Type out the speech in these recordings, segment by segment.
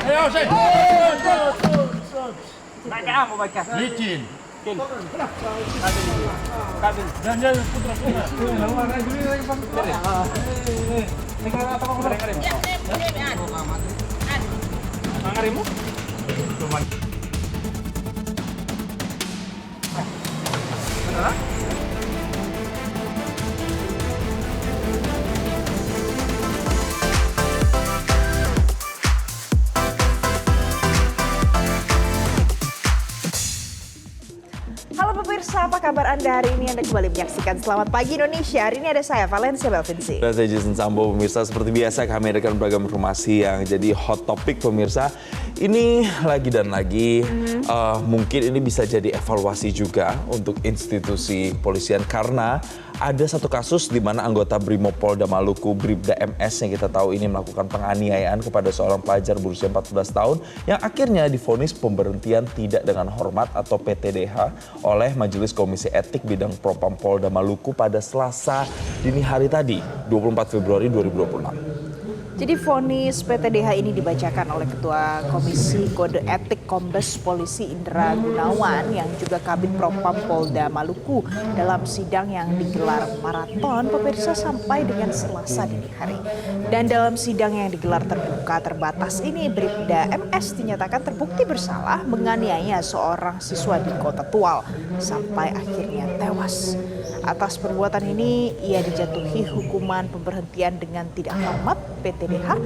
Ayo, Sen. Naik ke apa baca? Licin. Kabin. Dan putra. Angarimu? Halo pemirsa, apa kabar Anda hari ini? Anda kembali menyaksikan Selamat Pagi Indonesia. Hari ini ada saya, Valencia Belvinci. Dan saya Jason Sambo, pemirsa. Seperti biasa kami hadirkan beragam informasi yang jadi hot topic, pemirsa. Ini lagi dan lagi, mungkin ini bisa jadi evaluasi juga untuk institusi kepolisian. Karena ada satu kasus di mana anggota Brimopolda Maluku, Bribda MS yang kita tahu ini melakukan penganiayaan kepada seorang pelajar berusia 14 tahun yang akhirnya divonis pemberhentian tidak dengan hormat atau PTDH oleh Majelis Komisi Etik Bidang Propam Polda Maluku pada Selasa dini hari tadi, 24 Februari 2026. Jadi vonis PTDH ini dibacakan oleh Ketua Komisi Kode Etik Kombes Polisi Indra Gunawan yang juga Kabid Propam Polda Maluku dalam sidang yang digelar maraton pemirsa sampai dengan Selasa dini hari. Dan dalam sidang yang digelar terbuka terbatas ini Bribda MS dinyatakan terbukti bersalah menganiaya seorang siswa di Kota Tual sampai akhirnya tewas. Atas perbuatan ini ia dijatuhi hukuman pemberhentian dengan tidak hormat PTDH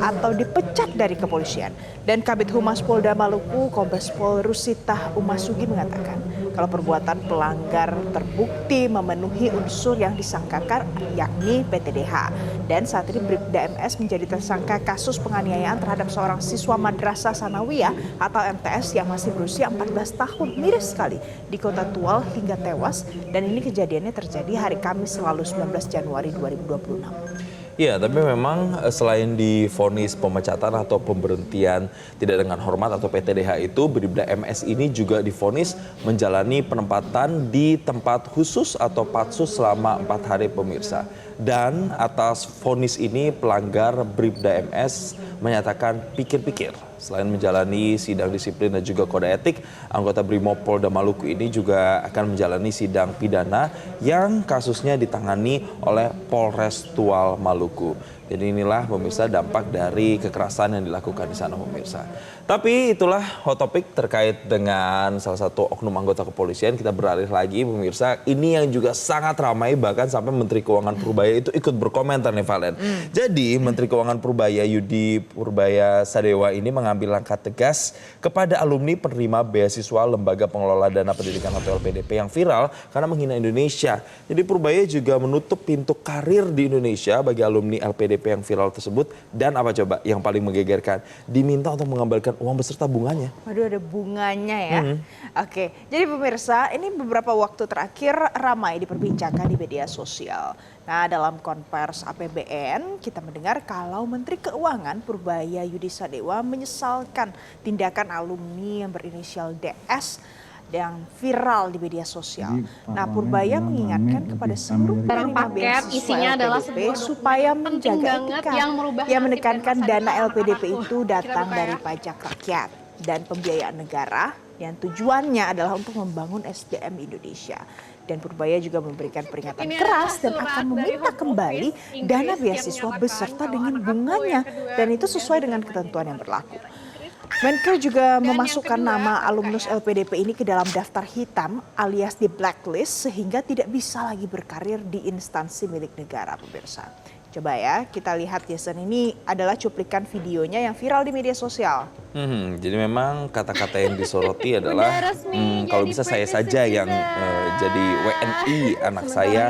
atau dipecat dari kepolisian. Dan Kabid Humas Polda Maluku Kombes Pol Rusitah Umasugi mengatakan kalau perbuatan pelanggar terbukti memenuhi unsur yang disangkakan yakni PTDH. Dan saat ini Bribda MS menjadi tersangka kasus penganiayaan terhadap seorang siswa Madrasah Sanawiyah atau MTS yang masih berusia 14 tahun, miris sekali, di Kota Tual hingga tewas. Dan ini kejadiannya terjadi hari Kamis lalu 19 Januari 2026. Iya, tapi memang selain divonis pemecatan atau pemberhentian tidak dengan hormat atau PTDH itu, Bribda MS ini juga divonis menjalani penempatan di tempat khusus atau patsus selama 4 hari, pemirsa. Dan atas vonis ini pelanggar Bribda MS menyatakan pikir-pikir. Selain menjalani sidang disiplin dan juga kode etik, anggota Brimopolda Maluku ini juga akan menjalani sidang pidana yang kasusnya ditangani oleh Polres Tual Maluku. Jadi inilah pemirsa dampak dari kekerasan yang dilakukan di sana, pemirsa. Tapi itulah hot topic terkait dengan salah satu oknum anggota kepolisian. Kita beralih lagi, pemirsa. Ini yang juga sangat ramai, bahkan sampai Menteri Keuangan Purbaya itu ikut berkomentar nih, Valen. Jadi Menteri Keuangan Purbaya Yudi Purbaya Sadewa ini mengambil langkah tegas kepada alumni penerima beasiswa Lembaga Pengelola Dana Pendidikan atau LPDP yang viral karena menghina Indonesia. Jadi Purbaya juga menutup pintu karir di Indonesia bagi alumni LPDP yang viral tersebut. Dan apa coba yang paling menggegerkan? Diminta untuk mengembalikan uang beserta bunganya. Waduh, ada bunganya ya. Oke, jadi pemirsa, ini beberapa waktu terakhir ramai diperbincangkan di media sosial. Nah, dalam konvers APBN kita mendengar kalau Menteri Keuangan Purbaya Yudi Sadewa menyesalkan tindakan alumni yang berinisial DS yang viral di media sosial. Nah, Purbaya mengingatkan kepada seluruh penerima beasiswa LPDP supaya menjaga etika yang menekankan dana LPDP itu datang dari pajak rakyat dan pembiayaan negara yang tujuannya adalah untuk membangun SDM Indonesia. Dan Purbaya juga memberikan peringatan keras dan akan meminta kembali dana beasiswa beserta dengan bunganya, dan itu sesuai dengan ketentuan yang berlaku. Menkeu juga memasukkan nama alumnus LPDP ini ke dalam daftar hitam alias di blacklist sehingga tidak bisa lagi berkarir di instansi milik negara, pemirsa. Coba ya, kita lihat Jason, ini adalah cuplikan videonya yang viral di media sosial. Jadi memang kata-kata yang disoroti adalah kalau bisa saya saja yang jadi WNI, anak saya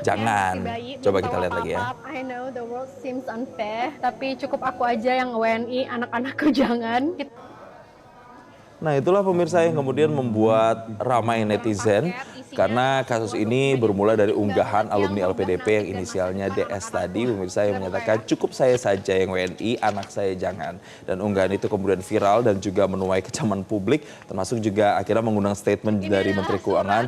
jangan. Coba kita lihat lagi ya. I know the world seems unfair, tapi cukup aku aja yang WNI, anak-anakku jangan. Nah, itulah pemirsa yang kemudian membuat ramai netizen karena kasus ini bermula dari unggahan alumni LPDP yang inisialnya DS tadi, pemirsa, yang menyatakan cukup saya saja yang WNI, anak saya jangan. Dan unggahan itu kemudian viral dan juga menuai kecaman publik, termasuk juga akhirnya mengundang statement dari Menteri Keuangan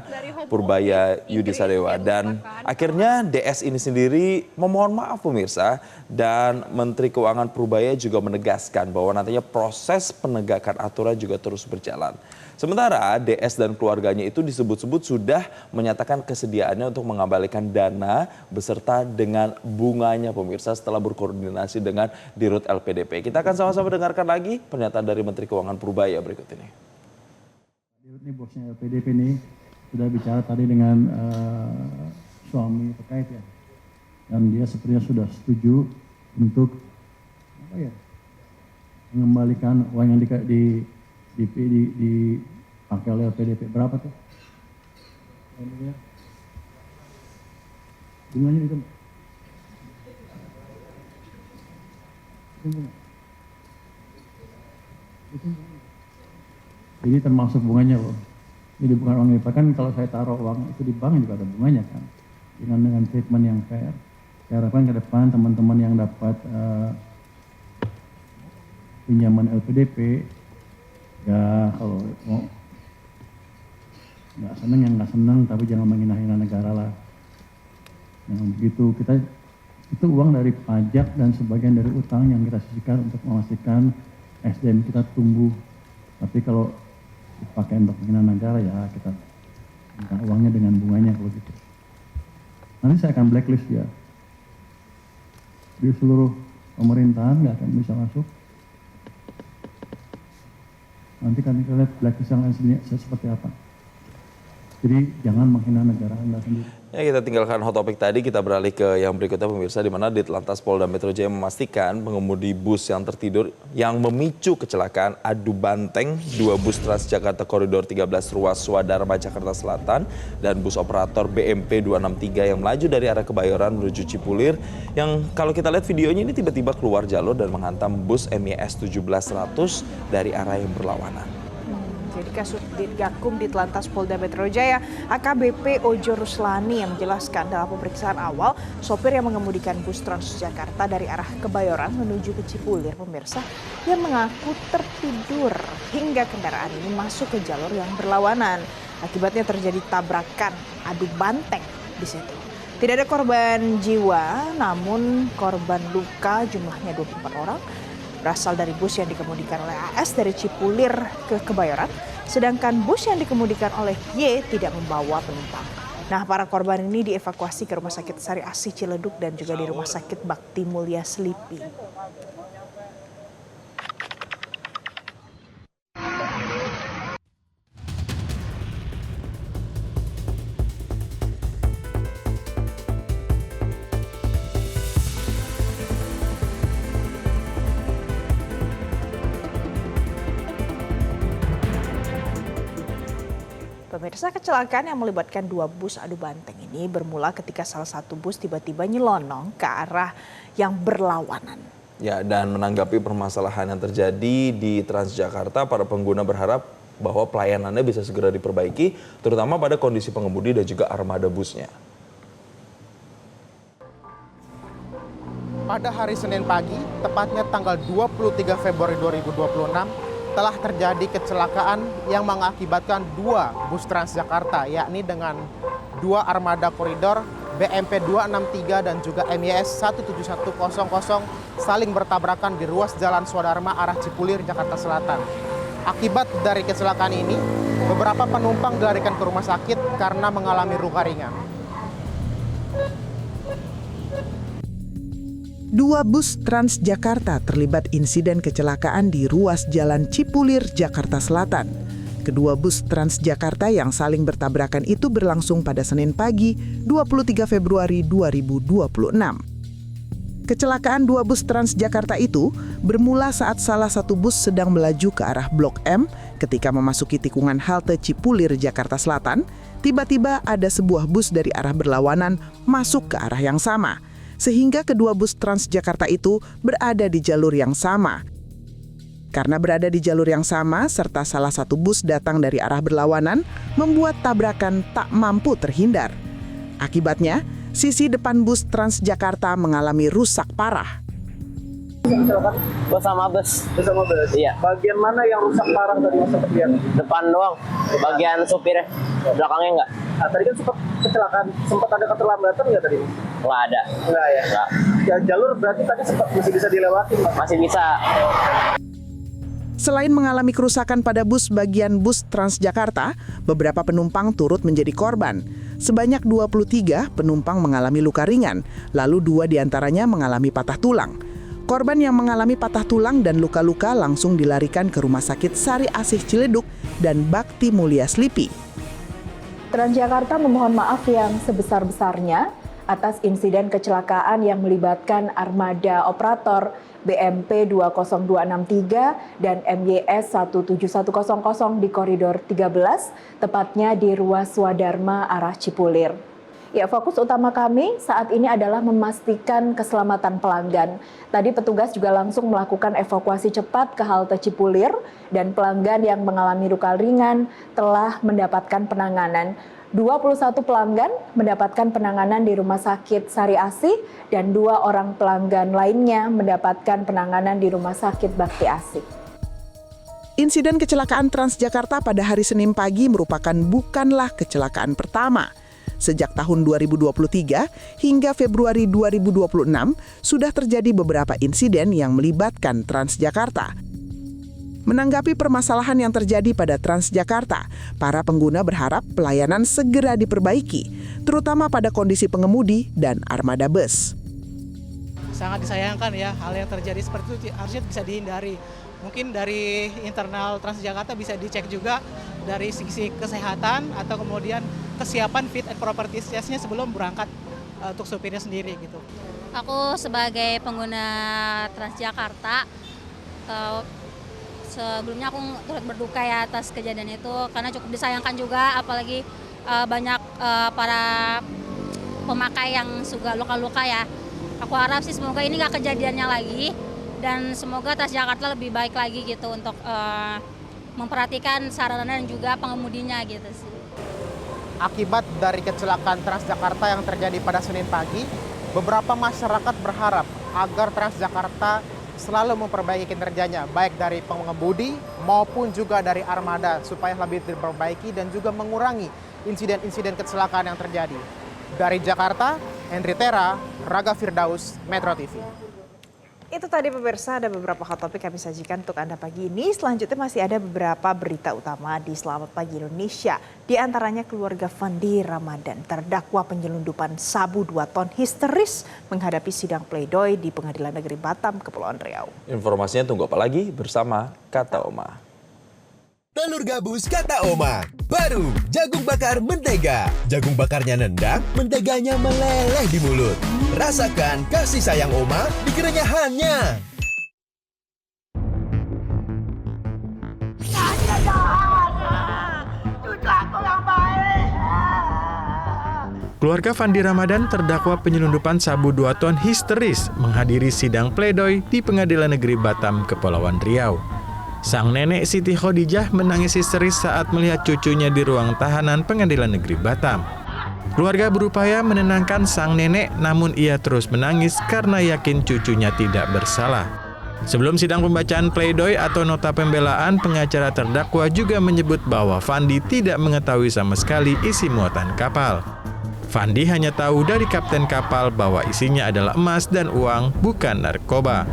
Purbaya Yudisadewa. Dan akhirnya DS ini sendiri memohon maaf, pemirsa, dan Menteri Keuangan Purbaya juga menegaskan bahwa nantinya proses penegakan aturan juga terus berjalan. Sementara DS dan keluarganya itu disebut-sebut sudah menyatakan kesediaannya untuk mengembalikan dana beserta dengan bunganya, pemirsa, setelah berkoordinasi dengan Dirut LPDP. Kita akan sama-sama dengarkan lagi pernyataan dari Menteri Keuangan Purbaya berikut ini. Dirut ini bosnya LPDP ini sudah bicara tadi dengan suami terkait ya. Dan dia sepertinya sudah setuju untuk mengembalikan uang yang dipakai oleh LPDP. Berapa tuh? Bunganya itu. Ini termasuk bunganya loh. Jadi bukan uang IPA, kan kalau saya taruh uang itu di bank juga ada bunganya kan. Dengan treatment yang fair. Saya harapkan ke depan teman-teman yang dapat pinjaman LPDP, ya kalau mau nggak seneng yang nggak seneng, tapi jangan menghina-hina negara lah. Yang begitu, itu uang dari pajak dan sebagian dari utang yang kita sisihkan untuk memastikan SDM kita tumbuh. Tapi kalau dipakai untuk menghina negara, ya kita minta uangnya dengan bunganya kalau gitu. Nanti saya akan blacklist dia. Di seluruh pemerintahan nggak akan bisa masuk. Nanti kan kita lihat blacklist yang lain seperti apa. Jadi jangan menghina negara Anda sendiri. Ya, kita tinggalkan hot topic tadi, kita beralih ke yang berikutnya, pemirsa, di mana Ditlantas Polda Metro Jaya memastikan pengemudi bus yang tertidur yang memicu kecelakaan adu banteng dua bus Transjakarta Koridor 13 ruas Swadharma Jakarta Selatan dan bus operator BMP 263 yang melaju dari arah Kebayoran menuju Cipulir, yang kalau kita lihat videonya ini tiba-tiba keluar jalur dan menghantam bus MYS 1700 dari arah yang berlawanan. Jadi Kasubdit Gakum Ditlantas Polda Metro Jaya AKBP Ojo Ruslani yang menjelaskan dalam pemeriksaan awal sopir yang mengemudikan bus Transjakarta dari arah Kebayoran menuju ke Cipulir, pemirsa, yang mengaku tertidur hingga kendaraan ini masuk ke jalur yang berlawanan. Akibatnya terjadi tabrakan adu banteng di situ. Tidak ada korban jiwa, namun korban luka jumlahnya 24 orang. Berasal dari bus yang dikemudikan oleh AS dari Cipulir ke Kebayoran, sedangkan bus yang dikemudikan oleh Y tidak membawa penumpang. Nah, para korban ini dievakuasi ke Rumah Sakit Sari Asih Ciledug dan juga di Rumah Sakit Bakti Mulia Selipi. Pemirsa, kecelakaan yang melibatkan dua bus adu banteng ini bermula ketika salah satu bus tiba-tiba nyelonong ke arah yang berlawanan. Ya, dan menanggapi permasalahan yang terjadi di Transjakarta, para pengguna berharap bahwa pelayanannya bisa segera diperbaiki, terutama pada kondisi pengemudi dan juga armada busnya. Pada hari Senin pagi, tepatnya tanggal 23 Februari 2026, telah terjadi kecelakaan yang mengakibatkan dua bus Transjakarta, yakni dengan dua armada koridor BMP 263 dan juga MYS 17100 saling bertabrakan di ruas Jalan Swadharma arah Cipulir, Jakarta Selatan. Akibat dari kecelakaan ini, beberapa penumpang dilarikan ke rumah sakit karena mengalami luka ringan. Dua bus Transjakarta terlibat insiden kecelakaan di ruas Jalan Cipulir, Jakarta Selatan. Kedua bus Transjakarta yang saling bertabrakan itu berlangsung pada Senin pagi, 23 Februari 2026. Kecelakaan 2 bus Transjakarta itu bermula saat salah satu bus sedang melaju ke arah Blok M ketika memasuki tikungan halte Cipulir, Jakarta Selatan. Tiba-tiba ada sebuah bus dari arah berlawanan masuk ke arah yang sama, sehingga kedua bus Transjakarta itu berada di jalur yang sama. Karena berada di jalur yang sama, serta salah satu bus datang dari arah berlawanan, membuat tabrakan tak mampu terhindar. Akibatnya, sisi depan bus Transjakarta mengalami rusak parah. Bus sama bus. Iya. Bagian mana yang rusak parah tadi masa kejadian? Depan doang. Bagian supirnya. Belakangnya enggak. Nah, tadi kan sempat kecelakaan, sempat ada keterlambatan nggak tadi? Enggak ada. Enggak ya? Enggak. Ya, jalur berarti tadi sempat masih bisa dilewati, Mas? Masih bisa. Selain mengalami kerusakan pada bus bagian bus Transjakarta, beberapa penumpang turut menjadi korban. Sebanyak 23 penumpang mengalami luka ringan, lalu 2 diantaranya mengalami patah tulang. Korban yang mengalami patah tulang dan luka-luka langsung dilarikan ke Rumah Sakit Sari Asih Ciledug dan Bakti Mulia Slipi. Transjakarta memohon maaf yang sebesar-besarnya atas insiden kecelakaan yang melibatkan armada operator BMP 20263 dan MYS 17100 di koridor 13, tepatnya di ruas Swadharma arah Cipulir. Ya, fokus utama kami saat ini adalah memastikan keselamatan pelanggan. Tadi petugas juga langsung melakukan evakuasi cepat ke halte Cipulir dan pelanggan yang mengalami luka ringan telah mendapatkan penanganan. 21 pelanggan mendapatkan penanganan di Rumah Sakit Sari Asih dan 2 orang pelanggan lainnya mendapatkan penanganan di Rumah Sakit Bakti Asih. Insiden kecelakaan Transjakarta pada hari Senin pagi merupakan bukanlah kecelakaan pertama. Sejak tahun 2023 hingga Februari 2026 sudah terjadi beberapa insiden yang melibatkan Transjakarta. Menanggapi permasalahan yang terjadi pada Transjakarta, para pengguna berharap pelayanan segera diperbaiki, terutama pada kondisi pengemudi dan armada bus. Sangat disayangkan ya, hal yang terjadi seperti itu harusnya bisa dihindari. Mungkin dari internal Transjakarta bisa dicek juga dari sisi kesehatan atau kemudian kesiapan fit and proper test-nya sebelum berangkat untuk supirnya sendiri gitu. Aku sebagai pengguna Transjakarta, sebelumnya aku turut berduka ya atas kejadian itu karena cukup disayangkan juga, apalagi banyak para pemakai yang juga luka-luka ya. Aku harap sih semoga ini nggak kejadiannya lagi dan semoga Transjakarta lebih baik lagi gitu untuk memperhatikan sarana dan juga pengemudinya gitu sih. Akibat dari kecelakaan Transjakarta yang terjadi pada Senin pagi, beberapa masyarakat berharap agar Transjakarta selalu memperbaiki kinerjanya, baik dari pengemudi maupun juga dari armada, supaya lebih diperbaiki dan juga mengurangi insiden-insiden kecelakaan yang terjadi. Dari Jakarta, Henry Tera, Raga Firdaus, Metro TV. Itu tadi pemirsa, ada beberapa hot topik kami sajikan untuk Anda pagi ini. Selanjutnya masih ada beberapa berita utama di Selamat Pagi Indonesia. Di antaranya keluarga Fandi Ramadan terdakwa penyelundupan sabu 2 ton histeris menghadapi sidang pledoi di Pengadilan Negeri Batam, Kepulauan Riau. Informasinya tunggu apa lagi bersama Kata Oma. Telur gabus Kata Oma. Baru jagung bakar mentega. Jagung bakarnya nendang, menteganya meleleh di mulut. Rasakan kasih sayang Oma di kerenyahannya. Keluarga Fandi Ramadan terdakwa penyelundupan sabu 2 ton histeris menghadiri sidang pledoi di Pengadilan Negeri Batam, Kepulauan Riau. Sang nenek Siti Khadijah menangis histeris saat melihat cucunya di ruang tahanan Pengadilan Negeri Batam. Keluarga berupaya menenangkan sang nenek, namun ia terus menangis karena yakin cucunya tidak bersalah. Sebelum sidang pembacaan pledoi atau nota pembelaan, pengacara terdakwa juga menyebut bahwa Fandi tidak mengetahui sama sekali isi muatan kapal. Fandi hanya tahu dari kapten kapal bahwa isinya adalah emas dan uang, bukan narkoba.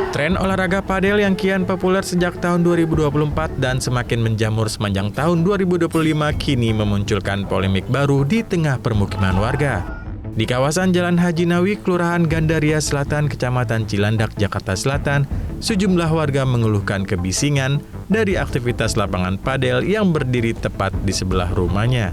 Tren olahraga padel yang kian populer sejak tahun 2024 dan semakin menjamur sepanjang tahun 2025 kini memunculkan polemik baru di tengah permukiman warga. Di kawasan Jalan Haji Nawi, Kelurahan Gandaria Selatan, Kecamatan Cilandak, Jakarta Selatan, sejumlah warga mengeluhkan kebisingan dari aktivitas lapangan padel yang berdiri tepat di sebelah rumahnya.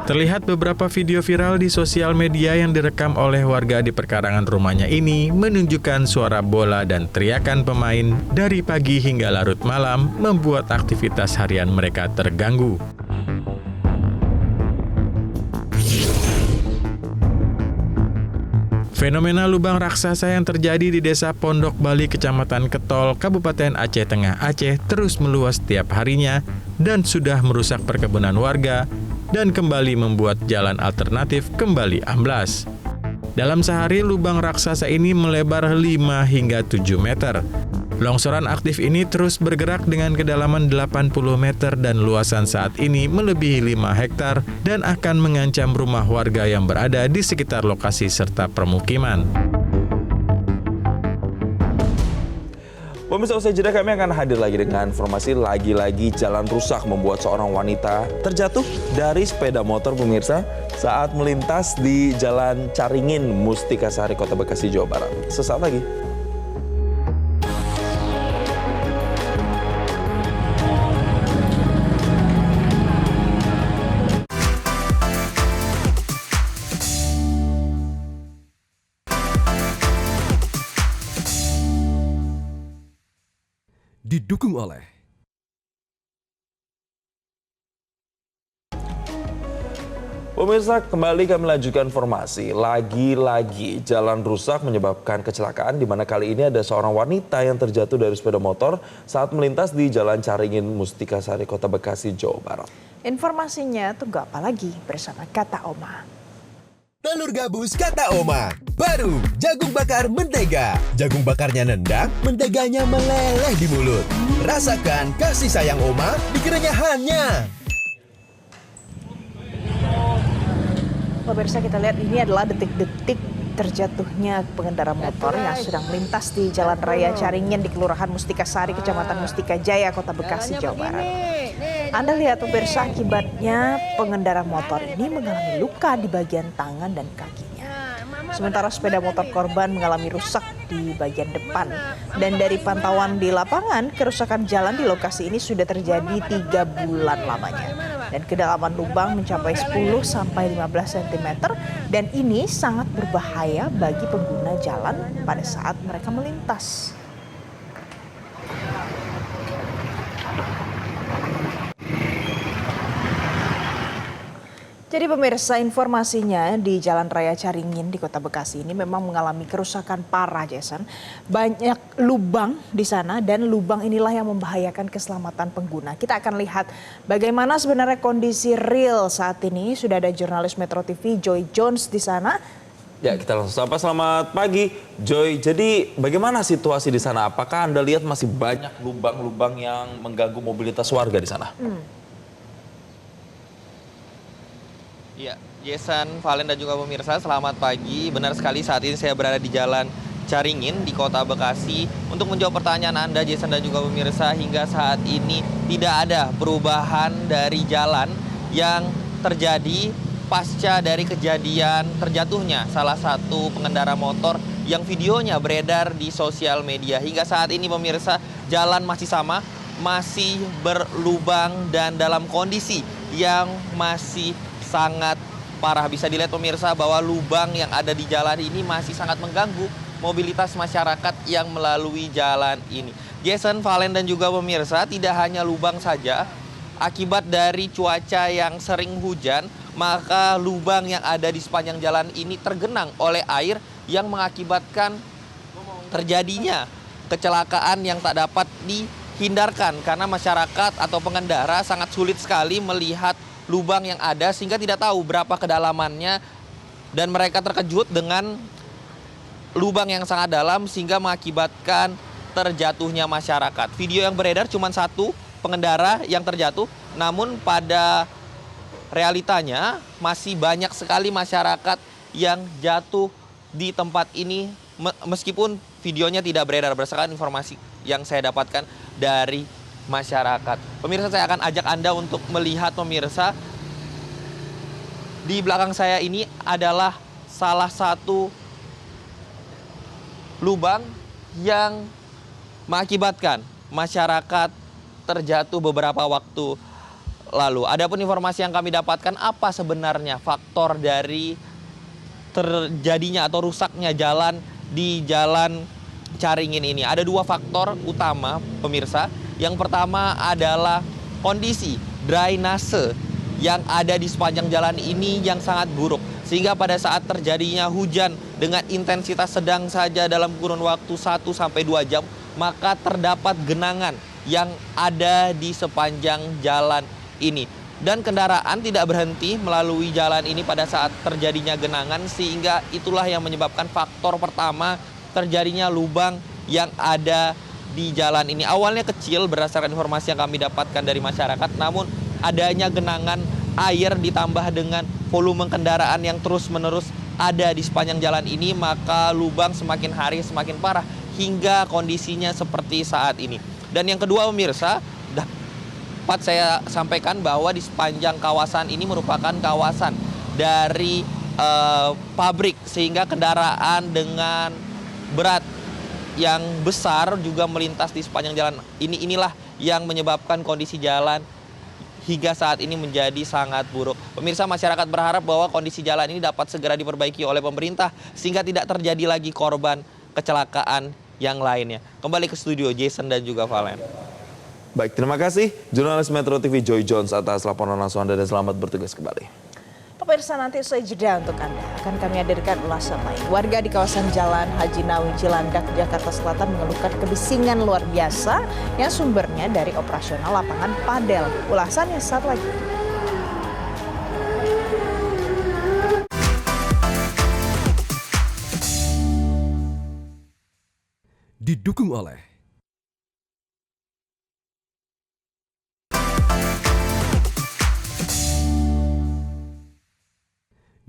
Terlihat beberapa video viral di sosial media yang direkam oleh warga di perkarangan rumahnya ini menunjukkan suara bola dan teriakan pemain dari pagi hingga larut malam membuat aktivitas harian mereka terganggu. Fenomena lubang raksasa yang terjadi di Desa Pondok Bali, Kecamatan Ketol, Kabupaten Aceh Tengah, Aceh terus meluas setiap harinya dan sudah merusak perkebunan warga dan kembali membuat jalan alternatif kembali amblas. Dalam sehari, lubang raksasa ini melebar 5 hingga 7 meter. Longsoran aktif ini terus bergerak dengan kedalaman 80 meter dan luasan saat ini melebihi 5 hektar dan akan mengancam rumah warga yang berada di sekitar lokasi serta permukiman. Pemirsa, usai jeda kami akan hadir lagi dengan informasi lagi-lagi jalan rusak membuat seorang wanita terjatuh dari sepeda motor, pemirsa, saat melintas di Jalan Caringin, Mustikasari, Kota Bekasi, Jawa Barat. Sesaat lagi. Didukung oleh Pemirsa, kembali kami lanjutkan informasi. Lagi-lagi jalan rusak menyebabkan kecelakaan, di mana kali ini ada seorang wanita yang terjatuh dari sepeda motor saat melintas di Jalan Caringin, Mustikasari, Kota Bekasi, Jawa Barat. Informasinya tunggu apa lagi bersama Kata Oma. Telur gabus kata Oma. Baru jagung bakar mentega. Jagung bakarnya nendang, menteganya meleleh di mulut. Rasakan kasih sayang Oma di kerenyahannya. Pemirsa, kita lihat ini adalah detik-detik terjatuhnya pengendara motor yang sedang melintas di Jalan Raya Caringin di Kelurahan Mustikasari, Kecamatan Mustikajaya, Kota Bekasi, Jawa Barat. Anda lihat, pemirsa, akibatnya pengendara motor ini mengalami luka di bagian tangan dan kakinya. Sementara sepeda motor korban mengalami rusak di bagian depan. Dan dari pantauan di lapangan, kerusakan jalan di lokasi ini sudah terjadi 3 bulan lamanya. Dan kedalaman lubang mencapai 10-15 cm dan ini sangat berbahaya bagi pengguna jalan pada saat mereka melintas. Jadi pemirsa, informasinya di Jalan Raya Caringin di Kota Bekasi ini memang mengalami kerusakan parah, Jason. Banyak lubang di sana dan lubang inilah yang membahayakan keselamatan pengguna. Kita akan lihat bagaimana sebenarnya kondisi real saat ini. Sudah ada jurnalis Metro TV Joy Jones di sana. Ya, kita langsung sapa. Selamat pagi, Joy. Jadi bagaimana situasi di sana? Apakah Anda lihat masih banyak lubang-lubang yang mengganggu mobilitas warga di sana? Ya, Jason, Valen dan juga pemirsa, selamat pagi. Benar sekali, saat ini saya berada di Jalan Caringin di Kota Bekasi. Untuk menjawab pertanyaan Anda, Jason dan juga pemirsa, hingga saat ini tidak ada perubahan dari jalan yang terjadi pasca dari kejadian terjatuhnya salah satu pengendara motor yang videonya beredar di sosial media. Hingga saat ini pemirsa, jalan masih sama, masih berlubang dan dalam kondisi yang masih sangat parah. Bisa dilihat pemirsa bahwa lubang yang ada di jalan ini masih sangat mengganggu mobilitas masyarakat yang melalui jalan ini. Jason, Valen dan juga pemirsa, tidak hanya lubang saja. Akibat dari cuaca yang sering hujan, maka lubang yang ada di sepanjang jalan ini tergenang oleh air yang mengakibatkan terjadinya kecelakaan yang tak dapat dihindarkan karena masyarakat atau pengendara sangat sulit sekali melihat lubang yang ada sehingga tidak tahu berapa kedalamannya dan mereka terkejut dengan lubang yang sangat dalam sehingga mengakibatkan terjatuhnya masyarakat. Video yang beredar cuma satu pengendara yang terjatuh, namun pada realitanya masih banyak sekali masyarakat yang jatuh di tempat ini meskipun videonya tidak beredar berdasarkan informasi yang saya dapatkan dari masyarakat. Pemirsa, saya akan ajak Anda untuk melihat pemirsa di belakang saya ini adalah salah satu lubang yang mengakibatkan masyarakat terjatuh beberapa waktu lalu. Adapun informasi yang kami dapatkan apa sebenarnya faktor dari terjadinya atau rusaknya jalan di Jalan Caringin ini. Ada dua faktor utama pemirsa. Yang pertama adalah kondisi drainase yang ada di sepanjang jalan ini yang sangat buruk. Sehingga pada saat terjadinya hujan dengan intensitas sedang saja dalam kurun waktu 1-2 jam, maka terdapat genangan yang ada di sepanjang jalan ini. Dan kendaraan tidak berhenti melalui jalan ini pada saat terjadinya genangan, sehingga itulah yang menyebabkan faktor pertama terjadinya lubang yang ada di jalan ini. Awalnya kecil berdasarkan informasi yang kami dapatkan dari masyarakat, namun adanya genangan air ditambah dengan volume kendaraan yang terus-menerus ada di sepanjang jalan ini, maka lubang semakin hari semakin parah hingga kondisinya seperti saat ini. Dan yang kedua pemirsa, dapat saya sampaikan bahwa di sepanjang kawasan ini merupakan kawasan dari pabrik, sehingga kendaraan dengan berat yang besar juga melintas di sepanjang jalan ini. Inilah yang menyebabkan kondisi jalan hingga saat ini menjadi sangat buruk. Pemirsa, masyarakat berharap bahwa kondisi jalan ini dapat segera diperbaiki oleh pemerintah sehingga tidak terjadi lagi korban kecelakaan yang lainnya. Kembali ke studio, Jason dan juga Valen. Baik, terima kasih jurnalis Metro TV Joy Jones atas laporan langsung Anda dan selamat bertugas kembali. Pemirsa, nanti usai jeda untuk Anda akan kami hadirkan ulasan lain. Warga di kawasan Jalan Haji Nawi Cilandak, Jakarta Selatan mengeluhkan kebisingan luar biasa yang sumbernya dari operasional lapangan padel. Ulasannya saat lagi.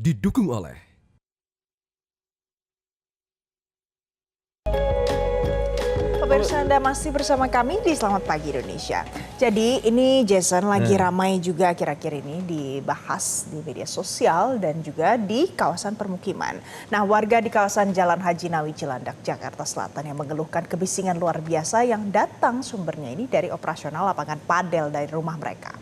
Didukung oleh Pemirsa, Anda masih bersama kami di Selamat Pagi Indonesia. Jadi ini Jason lagi ramai juga akhir-akhir ini dibahas di media sosial dan juga di kawasan permukiman. Nah, warga di kawasan Jalan Haji Nawi Cilandak, Jakarta Selatan yang mengeluhkan kebisingan luar biasa yang datang sumbernya ini dari operasional lapangan padel dari rumah mereka.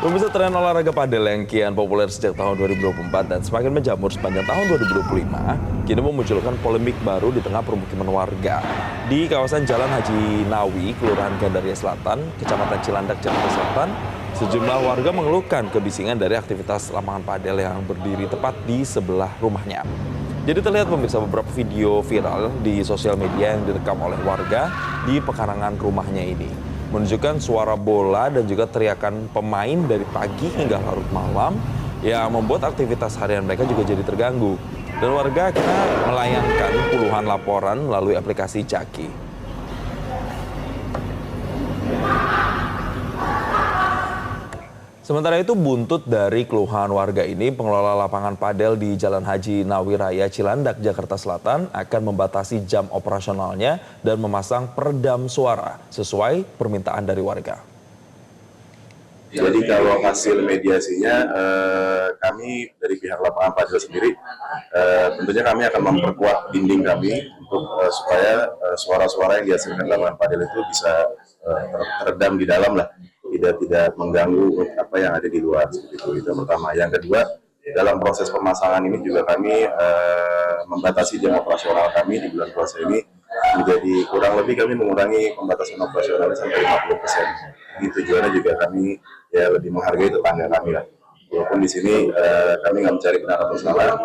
Pemirsa, tren olahraga padel yang kian populer sejak tahun 2024 dan semakin menjamur sepanjang tahun 2025 kini memunculkan polemik baru di tengah permukiman warga. Di kawasan Jalan Haji Nawi, Kelurahan Gandaria Selatan, Kecamatan Cilandak, Jakarta Selatan, sejumlah warga mengeluhkan kebisingan dari aktivitas lapangan padel yang berdiri tepat di sebelah rumahnya. Jadi terlihat pemirsa beberapa video viral di sosial media yang direkam oleh warga di pekarangan rumahnya ini. Menunjukkan suara bola dan juga teriakan pemain dari pagi hingga larut malam yang membuat aktivitas harian mereka juga jadi terganggu. Dan warga akhirnya melayangkan puluhan laporan melalui aplikasi Caki. Sementara itu, buntut dari keluhan warga ini, pengelola lapangan padel di Jalan Haji Nawi Raya Cilandak, Jakarta Selatan akan membatasi jam operasionalnya dan memasang peredam suara sesuai permintaan dari warga. Jadi kalau hasil mediasinya, kami dari pihak lapangan padel sendiri, tentunya kami akan memperkuat dinding kami untuk supaya suara-suara yang dihasilkan lapangan padel itu bisa teredam di dalam lah. Tidak mengganggu apa yang ada di luar, seperti itu pertama. Yang kedua, dalam proses pemasangan ini juga kami membatasi jam operasional kami di bulan puasa ini menjadi kurang lebih kami mengurangi pembatasan operasional sampai 50%. Ini tujuannya juga kami ya lebih menghargai tetangga kami lah. Walaupun di sini kami nggak mencari benar atau salah,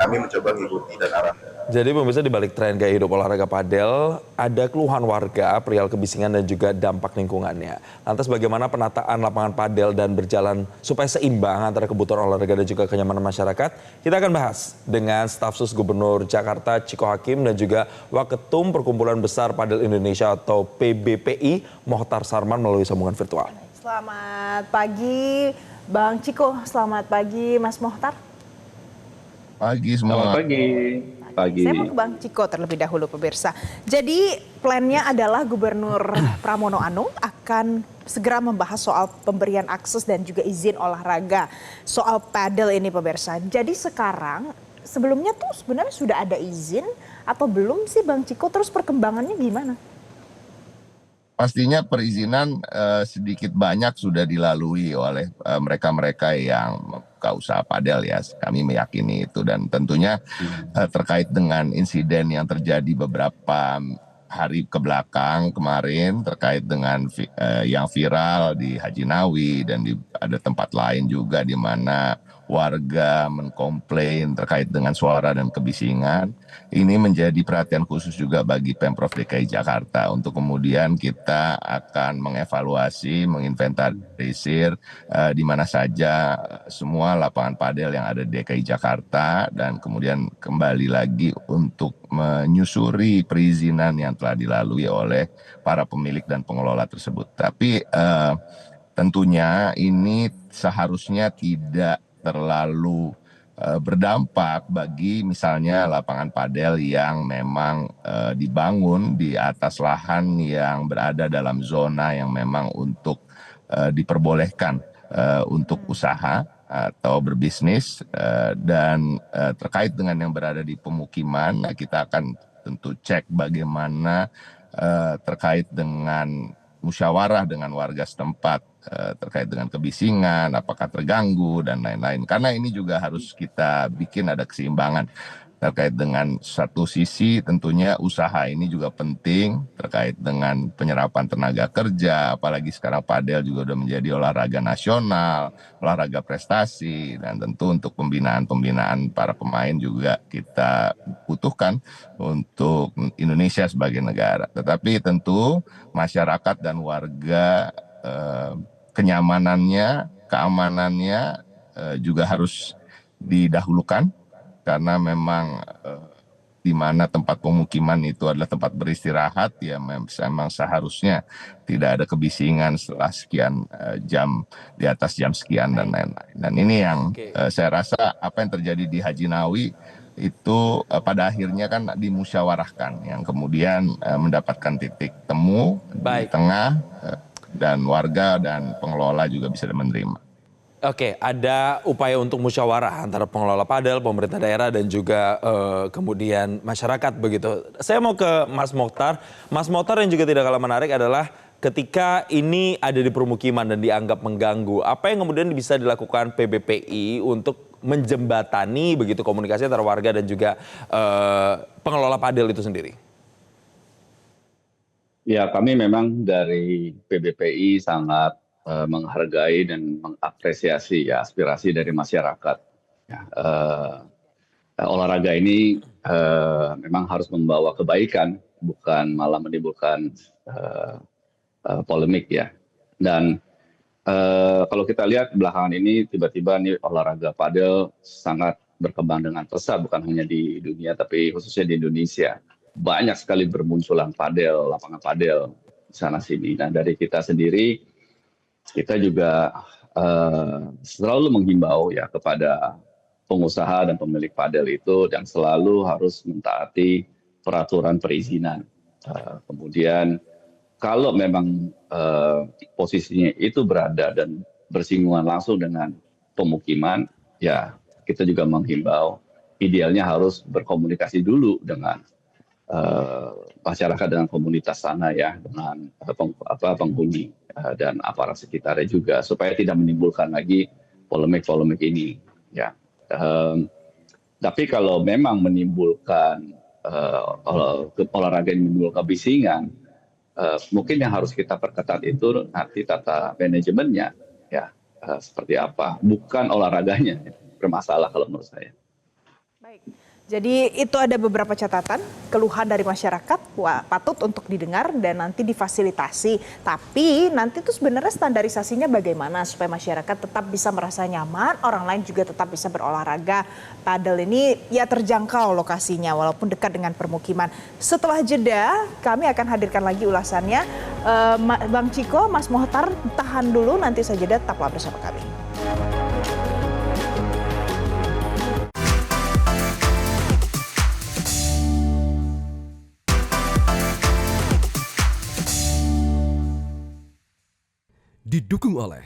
kami mencoba mengikuti dan arah. Jadi pemirsa, di balik tren gaya hidup olahraga padel, ada keluhan warga perihal kebisingan dan juga dampak lingkungannya. Lantas bagaimana penataan lapangan padel dan berjalan supaya seimbang antara kebutuhan olahraga dan juga kenyamanan masyarakat? Kita akan bahas dengan staf sus Gubernur Jakarta Chiko Hakim dan juga Waketum Perkumpulan Besar Padel Indonesia atau PBPI Mohtar Sarman melalui sambungan virtual. Selamat pagi Bang Ciko, selamat pagi Mas Mohtar. Pagi semua. Selamat pagi. Pagi. Saya mau ke Bang Ciko terlebih dahulu pemirsa. Jadi plannya adalah Gubernur Pramono Anung akan segera membahas soal pemberian akses dan juga izin olahraga soal padel ini pemirsa. Jadi sekarang sebelumnya tuh sebenarnya sudah ada izin atau belum sih Bang Ciko? Terus perkembangannya gimana? Pastinya perizinan sedikit banyak sudah dilalui oleh mereka-mereka yang membuka usaha padel ya. Kami meyakini itu dan tentunya terkait dengan insiden yang terjadi beberapa hari ke belakang kemarin terkait dengan yang viral di Haji Nawi dan ada tempat lain juga di mana warga mengkomplain terkait dengan suara dan kebisingan. Ini menjadi perhatian khusus juga bagi Pemprov DKI Jakarta untuk kemudian kita akan mengevaluasi, menginventarisir di mana saja semua lapangan padel yang ada di DKI Jakarta dan kemudian kembali lagi untuk menyusuri perizinan yang telah dilalui oleh para pemilik dan pengelola tersebut. Tapi tentunya ini seharusnya tidak terlalu berdampak bagi misalnya lapangan padel yang memang dibangun di atas lahan yang berada dalam zona yang memang untuk diperbolehkan untuk usaha atau berbisnis dan terkait dengan yang berada di pemukiman kita akan tentu cek bagaimana terkait dengan musyawarah dengan warga setempat terkait dengan kebisingan, apakah terganggu dan lain-lain. Karena ini juga harus kita bikin ada keseimbangan terkait dengan satu sisi tentunya usaha ini juga penting terkait dengan penyerapan tenaga kerja, apalagi sekarang padel juga udah menjadi olahraga nasional, olahraga prestasi dan tentu untuk pembinaan para pemain juga kita butuhkan untuk Indonesia sebagai negara. Tetapi tentu masyarakat dan warga kenyamanannya, keamanannya juga harus didahulukan karena memang di mana tempat pemukiman itu adalah tempat beristirahat ya memang seharusnya tidak ada kebisingan setelah sekian jam di atas jam sekian dan lain-lain. Dan ini yang saya rasa apa yang terjadi di Haji Nawi itu pada akhirnya kan dimusyawarahkan yang kemudian mendapatkan titik temu di tengah dan warga dan pengelola juga bisa menerima. Oke, ada upaya untuk musyawarah antara pengelola padel, pemerintah daerah dan juga kemudian masyarakat begitu. Saya mau ke Mas Mohtar. Mas Mohtar yang juga tidak kalah menarik adalah ketika ini ada di permukiman dan dianggap mengganggu, apa yang kemudian bisa dilakukan PBPI untuk menjembatani begitu komunikasi antara warga dan juga pengelola padel itu sendiri? Ya, kami memang dari PBPI sangat menghargai dan mengapresiasi ya aspirasi dari masyarakat. Ya, olahraga ini memang harus membawa kebaikan, bukan malah menimbulkan polemik ya. Dan kalau kita lihat belakangan ini tiba-tiba nih olahraga padel sangat berkembang dengan pesat, bukan hanya di dunia tapi khususnya di Indonesia. Banyak sekali bermunculan padel, lapangan padel sana sini. Nah dari kita sendiri, kita juga selalu menghimbau ya kepada pengusaha dan pemilik padel itu dan selalu harus mentaati peraturan perizinan. Kemudian kalau memang posisinya itu berada dan bersinggungan langsung dengan pemukiman, ya kita juga menghimbau idealnya harus berkomunikasi dulu dengan masyarakat dengan komunitas sana ya, dengan penghuni dan aparat sekitarnya juga supaya tidak menimbulkan lagi polemik-polemik ini ya. Tapi kalau memang menimbulkan olahraga yang menimbulkan kebisingan, mungkin yang harus kita perketat itu nanti tata manajemennya ya, seperti apa, bukan olahraganya bermasalah kalau menurut saya. Baik. Jadi itu ada beberapa catatan, keluhan dari masyarakat, wah, patut untuk didengar dan nanti difasilitasi. Tapi nanti tuh sebenarnya standarisasinya bagaimana supaya masyarakat tetap bisa merasa nyaman, orang lain juga tetap bisa berolahraga. Padel ini ya terjangkau lokasinya walaupun dekat dengan permukiman. Setelah jeda kami akan hadirkan lagi ulasannya. Bang Ciko, Mas Mohtar tahan dulu, nanti saja tetaplah bersama kami. Didukung oleh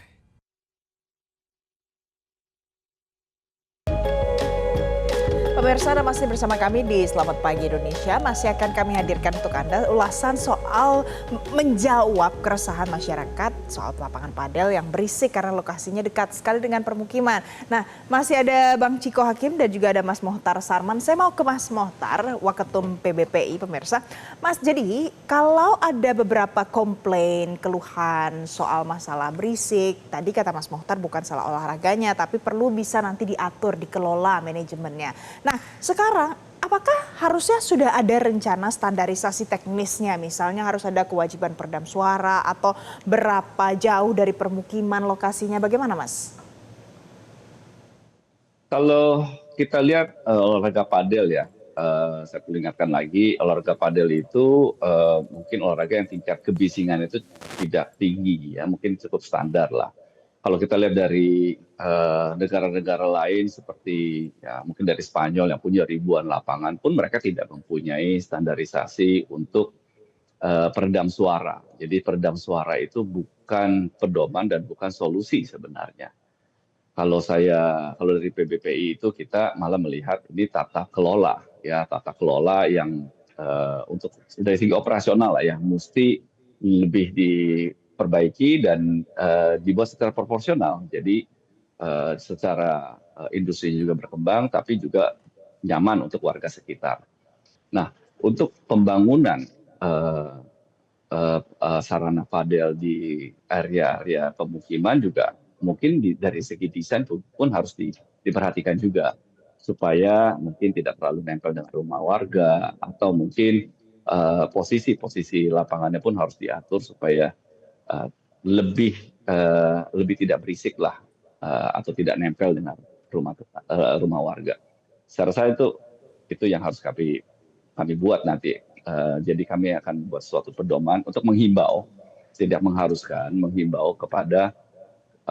Pemirsa, Anda masih bersama kami di Selamat Pagi Indonesia. Masih akan kami hadirkan untuk Anda ulasan soal menjawab keresahan masyarakat soal lapangan padel yang berisik karena lokasinya dekat sekali dengan permukiman. Nah, masih ada Bang Ciko Hakim dan juga ada Mas Mohtar Sarman. Saya mau ke Mas Mohtar, Waketum PBPI, pemirsa. Mas, jadi kalau ada beberapa komplain, keluhan soal masalah berisik, tadi kata Mas Mohtar bukan salah olahraganya, tapi perlu bisa nanti diatur, dikelola manajemennya. Nah, sekarang apakah harusnya sudah ada rencana standarisasi teknisnya? Misalnya harus ada kewajiban peredam suara atau berapa jauh dari permukiman lokasinya, bagaimana Mas? Kalau kita lihat olahraga padel ya, saya perlu ingatkan lagi, olahraga padel itu mungkin olahraga yang tingkat kebisingan itu tidak tinggi ya, mungkin cukup standar lah. Kalau kita lihat dari negara-negara lain seperti ya mungkin dari Spanyol yang punya ribuan lapangan pun mereka tidak mempunyai standarisasi untuk peredam suara. Jadi peredam suara itu bukan pedoman dan bukan solusi sebenarnya. Kalau dari PBPI itu kita malah melihat ini tata kelola yang untuk dari segi operasional lah ya mesti lebih diperbaiki dan dibuat secara proporsional. Jadi secara industri juga berkembang tapi juga nyaman untuk warga sekitar. Nah, untuk pembangunan sarana padel di area-area pemukiman juga mungkin dari segi desain pun harus diperhatikan juga supaya mungkin tidak terlalu nempel dengan rumah warga atau mungkin posisi lapangannya pun harus diatur supaya lebih tidak berisik lah atau tidak nempel dengan rumah warga. Secara saya itu yang harus kami buat nanti. Jadi kami akan buat suatu pedoman untuk menghimbau, tidak mengharuskan, menghimbau kepada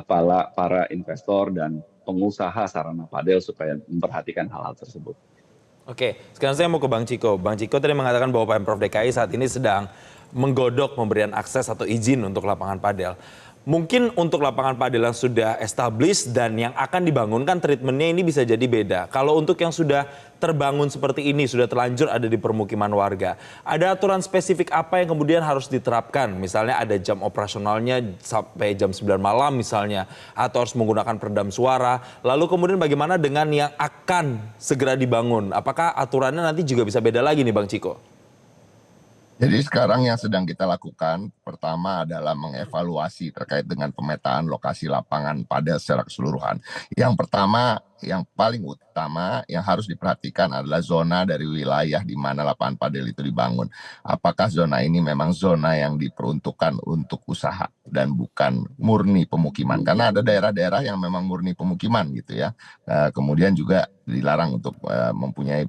para investor dan pengusaha sarana padel supaya memperhatikan hal-hal tersebut. Oke, sekarang saya mau ke Bang Ciko. Bang Ciko tadi mengatakan bahwa Pemprov DKI saat ini sedang menggodok pemberian akses atau izin untuk lapangan padel. Mungkin untuk lapangan padel yang sudah established dan yang akan dibangunkan treatmentnya ini bisa jadi beda. Kalau untuk yang sudah terbangun seperti ini, sudah terlanjur ada di permukiman warga, ada aturan spesifik apa yang kemudian harus diterapkan? Misalnya ada jam operasionalnya sampai jam 9 malam misalnya, atau harus menggunakan peredam suara. Lalu kemudian bagaimana dengan yang akan segera dibangun? Apakah aturannya nanti juga bisa beda lagi nih Bang Ciko? Jadi sekarang yang sedang kita lakukan pertama adalah mengevaluasi terkait dengan pemetaan lokasi lapangan padel secara keseluruhan. Yang pertama, yang paling utama yang harus diperhatikan adalah zona dari wilayah di mana lapangan padel itu dibangun. Apakah zona ini memang zona yang diperuntukkan untuk usaha dan bukan murni pemukiman? Karena ada daerah-daerah yang memang murni pemukiman gitu ya. Kemudian juga dilarang untuk mempunyai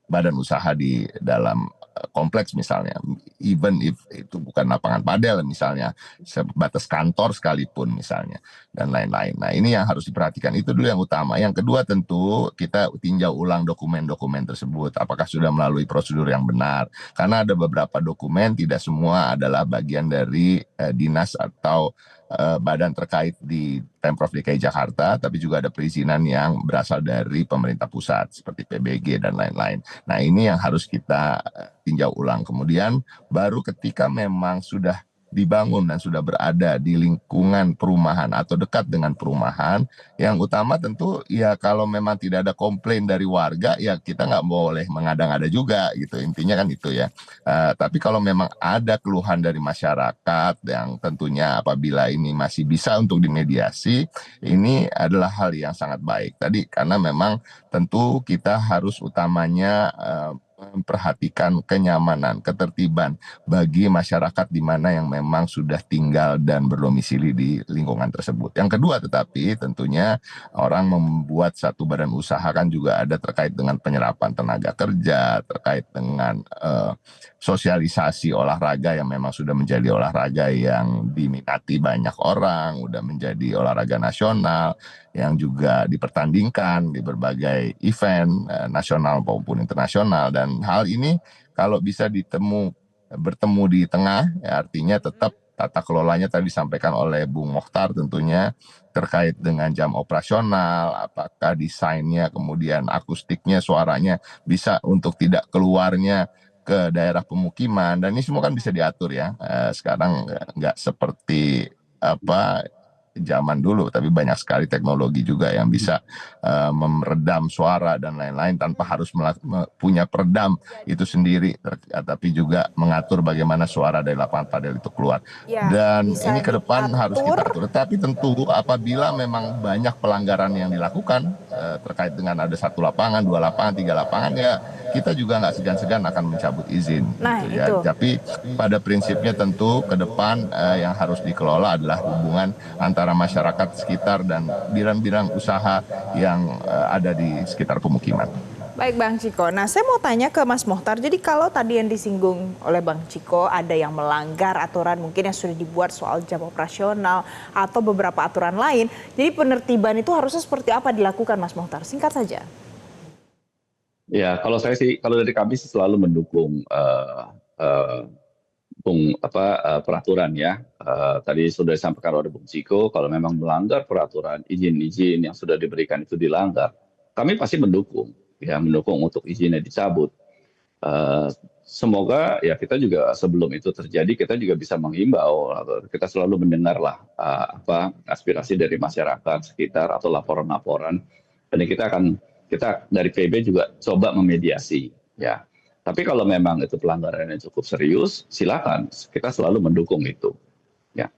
badan usaha di dalam kompleks misalnya, even if itu bukan lapangan padel misalnya, sebatas kantor sekalipun misalnya, dan lain-lain. Nah ini yang harus diperhatikan, itu dulu yang utama. Yang kedua tentu kita tinjau ulang dokumen-dokumen tersebut, apakah sudah melalui prosedur yang benar. Karena ada beberapa dokumen, tidak semua adalah bagian dari dinas atau badan terkait di Pemprov DKI Jakarta, tapi juga ada perizinan yang berasal dari pemerintah pusat seperti PBG dan lain-lain. Nah ini yang harus kita tinjau ulang. Kemudian baru ketika memang sudah dibangun dan sudah berada di lingkungan perumahan atau dekat dengan perumahan, yang utama tentu ya kalau memang tidak ada komplain dari warga ya kita nggak boleh mengada-ngada juga gitu, intinya kan itu ya. Tapi kalau memang ada keluhan dari masyarakat yang tentunya apabila ini masih bisa untuk dimediasi, ini adalah hal yang sangat baik tadi, karena memang tentu kita harus utamanya memperhatikan kenyamanan, ketertiban bagi masyarakat di mana yang memang sudah tinggal dan berdomisili di lingkungan tersebut. Yang kedua tetapi tentunya orang membuat satu badan usaha kan juga ada terkait dengan penyerapan tenaga kerja, terkait dengan sosialisasi olahraga yang memang sudah menjadi olahraga yang diminati banyak orang, udah menjadi olahraga nasional yang juga dipertandingkan di berbagai event nasional maupun internasional. Dan hal ini kalau bisa bertemu di tengah, ya artinya tetap tata kelolanya tadi disampaikan oleh Bung Mokhtar tentunya terkait dengan jam operasional, apakah desainnya, kemudian akustiknya, suaranya bisa untuk tidak keluarnya ke daerah pemukiman, dan ini semua kan bisa diatur ya. Sekarang nggak seperti zaman dulu, tapi banyak sekali teknologi juga yang bisa meredam suara dan lain-lain tanpa harus punya peredam itu sendiri, tapi juga mengatur bagaimana suara dari lapangan padel itu keluar. Ya, dan ini ke depan diatur. harus kita atur. Tapi tentu apabila memang banyak pelanggaran yang dilakukan terkait dengan ada 1 lapangan, 2 lapangan, 3 lapangan, ya kita juga nggak segan-segan akan mencabut izin. Nah, gitu ya. itu. Tapi pada prinsipnya tentu ke depan yang harus dikelola adalah hubungan antara masyarakat sekitar dan bidang-bidang usaha yang ada di sekitar pemukiman. Baik Bang Ciko, nah saya mau tanya ke Mas Mokhtar, jadi kalau tadi yang disinggung oleh Bang Ciko ada yang melanggar aturan mungkin yang sudah dibuat soal jam operasional atau beberapa aturan lain, jadi penertiban itu harusnya seperti apa dilakukan Mas Mokhtar? Singkat saja. Ya, kalau saya sih, kalau dari kami sih selalu mendukung peraturan ya. Tadi sudah disampaikan oleh Bung Ciko, kalau memang melanggar peraturan, izin-izin yang sudah diberikan itu dilanggar, kami pasti mendukung untuk izinnya dicabut. Semoga ya kita juga sebelum itu terjadi kita juga bisa menghimbau, kita selalu mendengarlah aspirasi dari masyarakat sekitar atau laporan-laporan, dan kita dari PB juga coba memediasi ya. Tapi kalau memang itu pelanggaran yang cukup serius, silakan, kita selalu mendukung itu. Ya.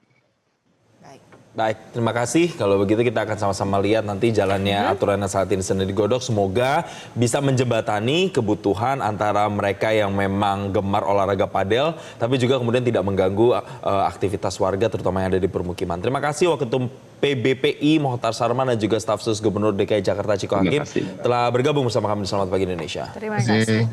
Baik, terima kasih. Kalau begitu kita akan sama-sama lihat nanti jalannya aturan yang saat ini sedang digodok. Semoga bisa menjembatani kebutuhan antara mereka yang memang gemar olahraga padel, tapi juga kemudian tidak mengganggu aktivitas warga terutama yang ada di permukiman. Terima kasih Waketum PBPI Mokhtar Sarman dan juga staf sus Gubernur DKI Jakarta Ciko Hakim telah bergabung bersama kami di Selamat Pagi Indonesia. Terima kasih.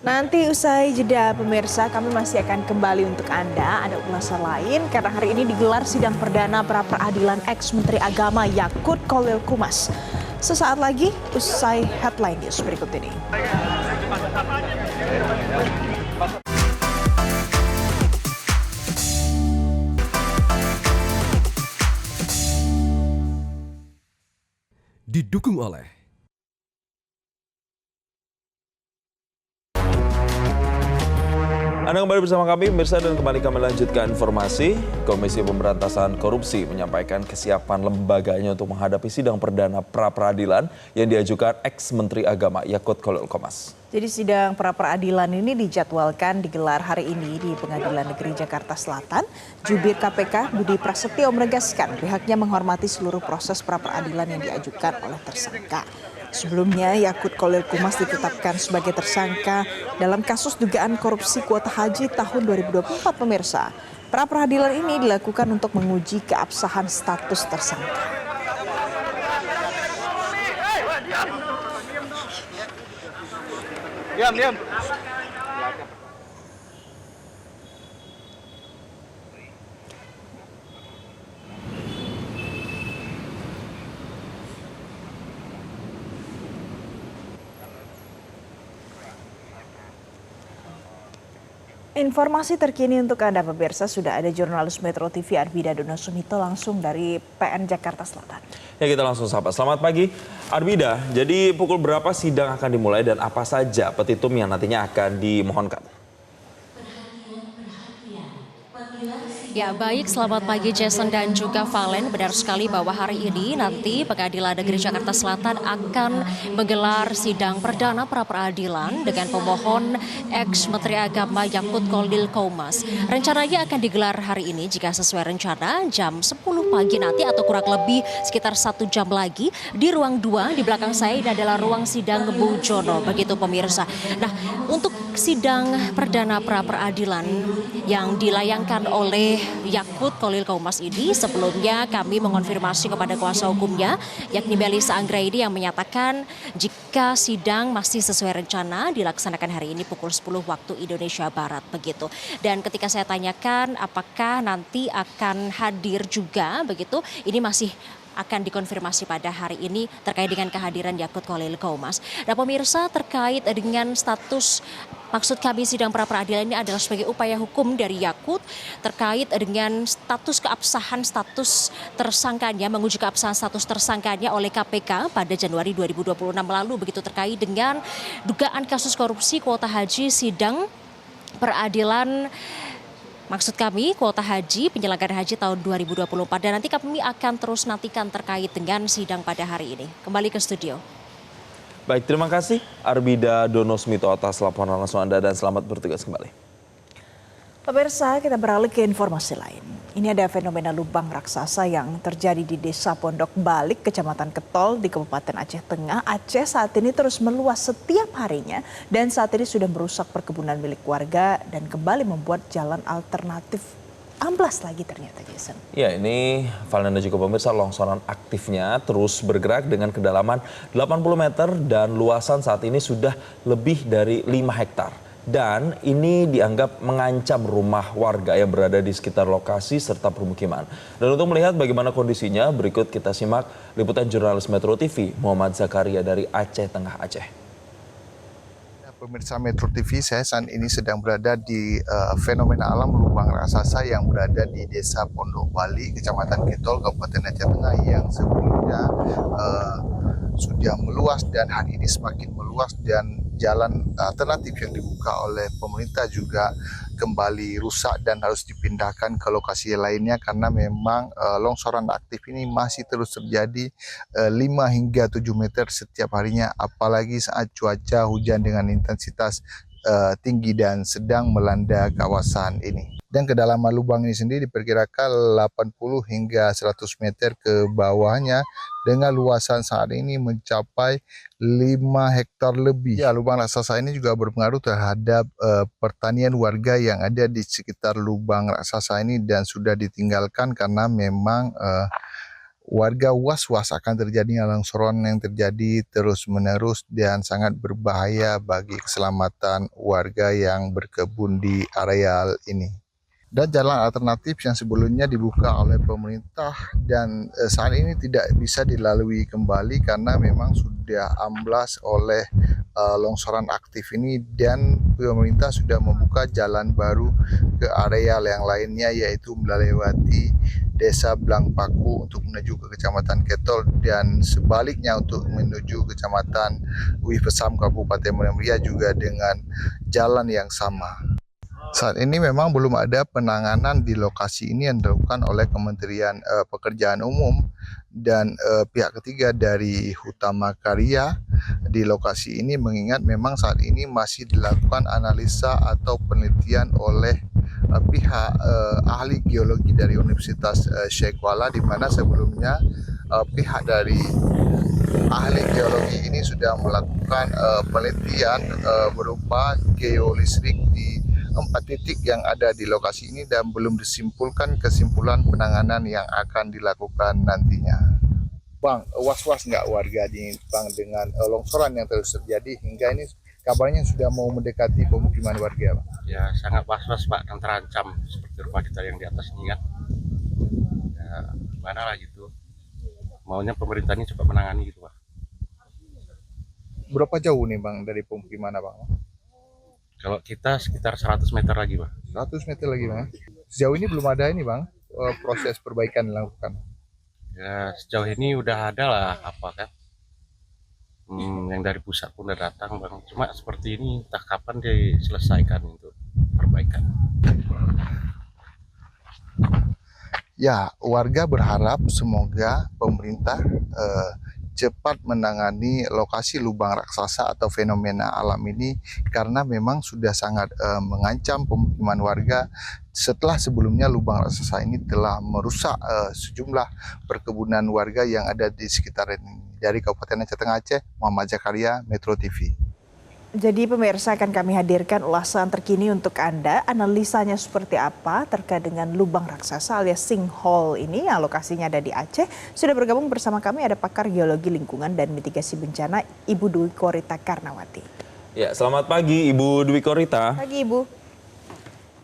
Nanti usai jeda pemirsa, kami masih akan kembali untuk Anda. Ada ulasan lain karena hari ini digelar sidang perdana pra peradilan ex Menteri Agama Yakut Khalil Qumas. Sesaat lagi usai headline news berikut ini. Didukung oleh Anda kembali bersama kami, pemirsa, dan kembali kami lanjutkan informasi. Komisi Pemberantasan Korupsi menyampaikan kesiapan lembaganya untuk menghadapi sidang perdana pra-peradilan yang diajukan ex-Menteri Agama Yakut Khalil Qumas. Jadi sidang pra-peradilan ini dijadwalkan digelar hari ini di Pengadilan Negeri Jakarta Selatan. Jubir KPK Budi Prasetyo menegaskan pihaknya menghormati seluruh proses pra-peradilan yang diajukan oleh tersangka. Sebelumnya, Yakut Khalil Qumas ditetapkan sebagai tersangka dalam kasus dugaan korupsi kuota haji tahun 2024, pemirsa. Pra-peradilan ini dilakukan untuk menguji keabsahan status tersangka. Diam. Informasi terkini untuk Anda pemirsa, sudah ada jurnalis Metro TV Arbida Dono Sumito langsung dari PN Jakarta Selatan. Ya, kita langsung sapa. Selamat pagi Arbida, jadi pukul berapa sidang akan dimulai dan apa saja petitum yang nantinya akan dimohonkan? Ya, baik. Selamat pagi Jason dan juga Valen. Benar sekali bahwa hari ini nanti Pengadilan Negeri Jakarta Selatan akan menggelar sidang perdana pra peradilan dengan pemohon ex-Menteri Agama Yakut Khalil Qomas. Rencananya akan digelar hari ini jika sesuai rencana jam 10 pagi nanti atau kurang lebih sekitar 1 jam lagi di ruang 2 di belakang saya ini adalah ruang sidang Bung Jono. Begitu pemirsa. Nah, untuk sidang perdana pra peradilan yang dilayangkan oleh Yakut Khalil Qomas ini, sebelumnya kami mengonfirmasi kepada kuasa hukumnya yakni Melisa Anggraini yang menyatakan jika sidang masih sesuai rencana dilaksanakan hari ini pukul 10 waktu Indonesia Barat begitu. Dan ketika saya tanyakan apakah nanti akan hadir juga begitu, ini masih akan dikonfirmasi pada hari ini terkait dengan kehadiran Yakut Khalil Qomas. Nah pemirsa, terkait dengan status, maksud kami sidang pra peradilan ini adalah sebagai upaya hukum dari Yakut terkait dengan status keabsahan status tersangkanya, menguji keabsahan status tersangkanya oleh KPK pada Januari 2026 lalu begitu terkait dengan dugaan kasus korupsi kuota haji sidang peradilan. Maksud kami kuota haji penyelenggaraan haji tahun 2024 dan nanti kami akan terus nantikan terkait dengan sidang pada hari ini. Kembali ke studio. Baik, terima kasih Arbida Donosmito atas laporan langsung Anda dan selamat bertugas kembali. Pemirsa, kita beralih ke informasi lain. Ini ada fenomena lubang raksasa yang terjadi di Desa Pondok Balik, Kecamatan Ketol di Kabupaten Aceh Tengah. Aceh saat ini terus meluas setiap harinya dan saat ini sudah merusak perkebunan milik warga dan kembali membuat jalan alternatif amblas lagi ternyata, Jason. Ya, ini Valen dan juga pemirsa, longsoran aktifnya terus bergerak dengan kedalaman 80 meter dan luasan saat ini sudah lebih dari 5 hektar. Dan ini dianggap mengancam rumah warga yang berada di sekitar lokasi serta permukiman. Dan untuk melihat bagaimana kondisinya, berikut kita simak liputan jurnalis Metro TV Muhammad Zakaria dari Aceh Tengah, Aceh. Pemirsa Metro TV, saya saat ini sedang berada di fenomena alam lubang raksasa yang berada di Desa Pondok Bali, Kecamatan Ketol, Kabupaten Aceh Tengah yang sebelumnya sudah meluas dan hari ini semakin meluas dan jalan alternatif yang dibuka oleh pemerintah juga kembali rusak dan harus dipindahkan ke lokasi lainnya karena memang longsoran aktif ini masih terus terjadi 5 hingga 7 meter setiap harinya, apalagi saat cuaca hujan dengan intensitas tinggi dan sedang melanda kawasan ini. Dan kedalaman lubang ini sendiri diperkirakan 80 hingga 100 meter ke bawahnya dengan luasan saat ini mencapai 5 hektar lebih. Ya, lubang raksasa ini juga berpengaruh terhadap pertanian warga yang ada di sekitar lubang raksasa ini dan sudah ditinggalkan karena memang warga was-was akan terjadinya longsoran yang terjadi terus-menerus dan sangat berbahaya bagi keselamatan warga yang berkebun di areal ini. Dan jalan alternatif yang sebelumnya dibuka oleh pemerintah dan saat ini tidak bisa dilalui kembali karena memang sudah amblas oleh longsoran aktif ini dan pemerintah sudah membuka jalan baru ke areal yang lainnya yaitu melewati Desa Blangpaku untuk menuju ke Kecamatan Ketol dan sebaliknya untuk menuju Kecamatan Wifesam Kabupaten Muria juga dengan jalan yang sama. Saat ini memang belum ada penanganan di lokasi ini yang dilakukan oleh Kementerian Pekerjaan Umum dan pihak ketiga dari Hutama Karya di lokasi ini mengingat memang saat ini masih dilakukan analisa atau penelitian oleh pihak ahli geologi dari Universitas Sheikh Wala di mana sebelumnya pihak dari ahli geologi ini sudah melakukan penelitian berupa geolistrik di 4 titik yang ada di lokasi ini dan belum disimpulkan kesimpulan penanganan yang akan dilakukan nantinya. Bang, was-was nggak warga di Bang dengan longsoran yang terus terjadi hingga ini kabarnya sudah mau mendekati pemukiman warga, Bang? Ya, sangat was-was, Pak, dan terancam seperti rumah kita yang di atas ini kan. Ya, gimana lah gitu. Maunya pemerintah ini cepat menangani gitu, Pak. Berapa jauh nih, Bang, dari pemukiman Abang? Kalau kita sekitar 100 meter lagi, Bang. 100 meter lagi, Bang. Sejauh ini belum ada ini, Bang, proses perbaikan dilakukan. Ya, sejauh ini udah ada lah apa kan. Yang dari pusat pun udah datang, Bang. Cuma seperti ini entah kapan diselesaikan untuk perbaikan. Ya, warga berharap semoga pemerintah cepat menangani lokasi lubang raksasa atau fenomena alam ini karena memang sudah sangat mengancam pemukiman warga setelah sebelumnya lubang raksasa ini telah merusak sejumlah perkebunan warga yang ada di sekitar ini. Dari Kabupaten Aceh Tengah Aceh, Muhammad Zakaria, Metro TV. Jadi pemirsa akan kami hadirkan ulasan terkini untuk Anda. Analisanya seperti apa terkait dengan lubang raksasa alias sinkhole ini yang lokasinya ada di Aceh. Sudah bergabung bersama kami ada pakar geologi lingkungan dan mitigasi bencana Ibu Dwi Korita Karnawati. Ya, selamat pagi Ibu Dwi Korita. Pagi Ibu.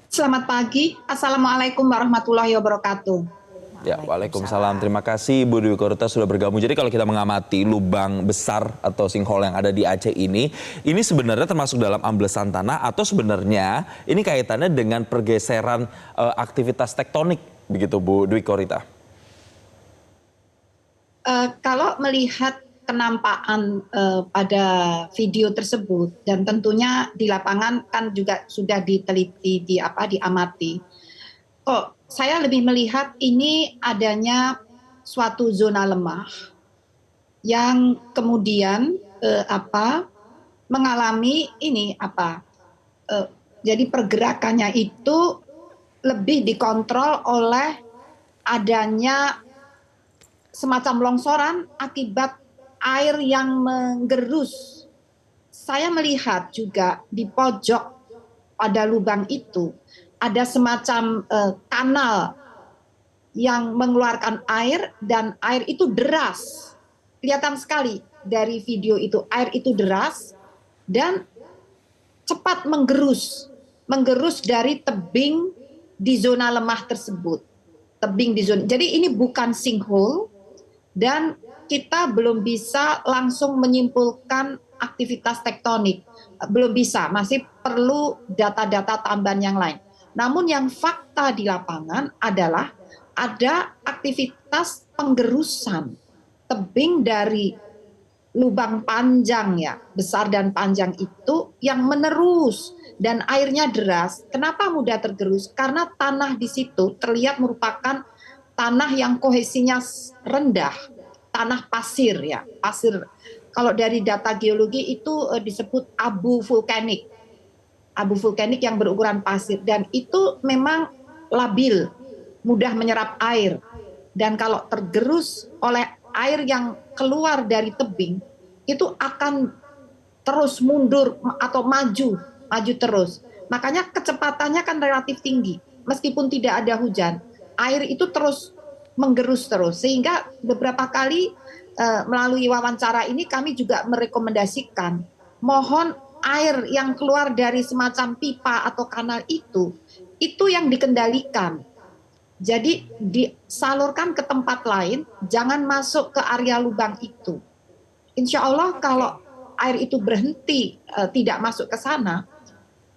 Selamat pagi. Assalamualaikum warahmatullahi wabarakatuh. Ya, waalaikumsalam. Terima kasih Ibu Dwi Korita sudah bergabung. Jadi kalau kita mengamati lubang besar atau sinkhole yang ada di Aceh ini sebenarnya termasuk dalam amblesan tanah atau sebenarnya ini kaitannya dengan pergeseran aktivitas tektonik begitu Bu Dwi Korita? Kalau melihat kenampakan pada video tersebut dan tentunya di lapangan kan juga sudah diteliti, diamati. Saya lebih melihat ini adanya suatu zona lemah yang kemudian mengalami jadi pergerakannya itu lebih dikontrol oleh adanya semacam longsoran akibat air yang menggerus. Saya melihat juga di pojok pada lubang itu ada semacam kanal yang mengeluarkan air dan air itu deras. Kelihatan sekali dari video itu, air itu deras dan cepat menggerus dari tebing di zona lemah tersebut. Jadi ini bukan sinkhole dan kita belum bisa langsung menyimpulkan aktivitas tektonik. Belum bisa, masih perlu data-data tambahan yang lain. Namun yang fakta di lapangan adalah ada aktivitas penggerusan tebing dari lubang panjang ya, besar dan panjang itu yang menerus dan airnya deras. Kenapa mudah tergerus? Karena tanah di situ terlihat merupakan tanah yang kohesinya rendah, tanah pasir ya, pasir. Kalau dari data geologi itu disebut abu vulkanik yang berukuran pasir dan itu memang labil, mudah menyerap air dan kalau tergerus oleh air yang keluar dari tebing itu akan terus mundur atau maju terus. Makanya kecepatannya kan relatif tinggi meskipun tidak ada hujan, air itu terus menggerus terus sehingga beberapa kali melalui wawancara ini kami juga merekomendasikan mohon air yang keluar dari semacam pipa atau kanal itu yang dikendalikan. Jadi disalurkan ke tempat lain, jangan masuk ke area lubang itu. Insya Allah kalau air itu berhenti, tidak masuk ke sana,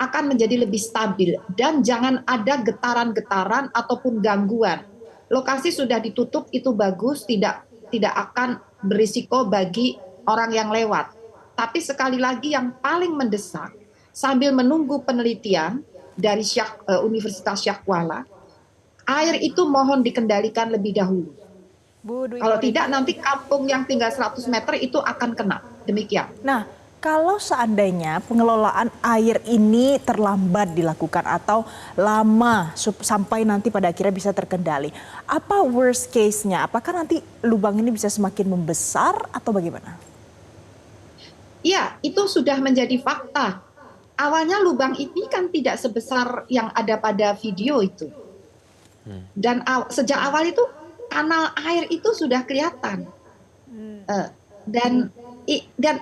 akan menjadi lebih stabil. Dan jangan ada getaran-getaran ataupun gangguan. Lokasi sudah ditutup, itu bagus, tidak akan berisiko bagi orang yang lewat. Tapi sekali lagi yang paling mendesak, sambil menunggu penelitian dari Universitas Syah Kuala, air itu mohon dikendalikan lebih dahulu. Kalau tidak nanti kampung yang tinggal 100 meter itu akan kena. Demikian. Nah, kalau seandainya pengelolaan air ini terlambat dilakukan atau lama sampai nanti pada akhirnya bisa terkendali, apa worst case-nya? Apakah nanti lubang ini bisa semakin membesar atau bagaimana? Ya, itu sudah menjadi fakta. Awalnya lubang ini kan tidak sebesar yang ada pada video itu. Dan sejak awal itu kanal air itu sudah kelihatan. Dan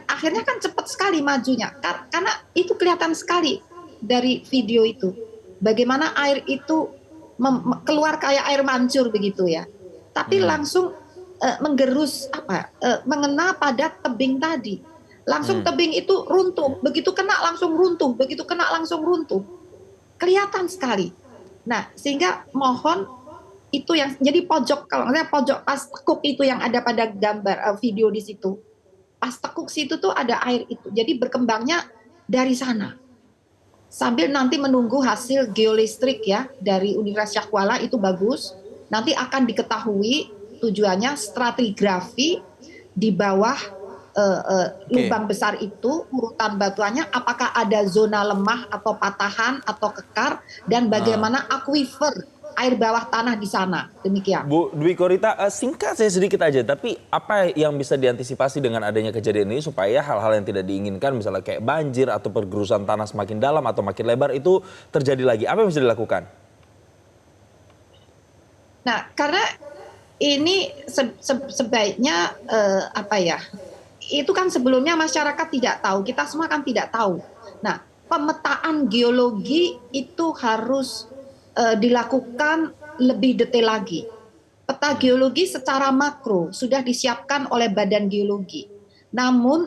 akhirnya kan cepat sekali majunya. Karena itu kelihatan sekali dari video itu. Bagaimana air itu keluar kayak air mancur begitu ya. Tapi langsung menggerus mengena pada tebing tadi. Langsung tebing itu runtuh, begitu kena langsung runtuh, kelihatan sekali. Nah, sehingga mohon itu yang jadi pojok, kalau misalnya pojok pas tekuk itu yang ada pada gambar video di situ, pas tekuk situ tuh ada air itu, jadi berkembangnya dari sana. Sambil nanti menunggu hasil geolistrik ya dari Universitas Syah Kuala itu bagus, nanti akan diketahui tujuannya stratigrafi di bawah lubang besar itu, urutan batuannya, apakah ada zona lemah atau patahan atau kekar, dan bagaimana akuifer air bawah tanah di sana. Demikian. Bu Dwi Korita, singkat saya sedikit aja, tapi apa yang bisa diantisipasi dengan adanya kejadian ini supaya hal-hal yang tidak diinginkan, misalnya kayak banjir atau pergerusan tanah semakin dalam atau makin lebar itu terjadi lagi? Apa yang bisa dilakukan? Nah, karena ini sebaiknya itu kan sebelumnya masyarakat tidak tahu, kita semua kan tidak tahu. Nah, pemetaan geologi itu harus dilakukan lebih detail lagi. Peta geologi secara makro sudah disiapkan oleh Badan Geologi. Namun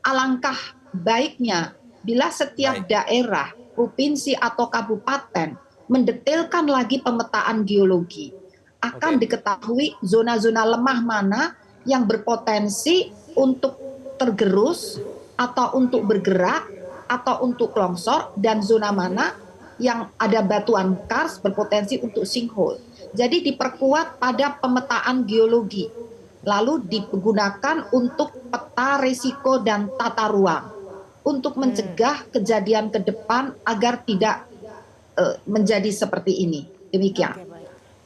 alangkah baiknya bila setiap daerah, provinsi atau kabupaten mendetailkan lagi pemetaan geologi, akan diketahui zona-zona lemah mana yang berpotensi untuk tergerus atau untuk bergerak atau untuk longsor, dan zona mana yang ada batuan kars berpotensi untuk sinkhole. Jadi diperkuat pada pemetaan geologi, lalu digunakan untuk peta risiko dan tata ruang untuk mencegah kejadian ke depan agar tidak menjadi seperti ini. Demikian.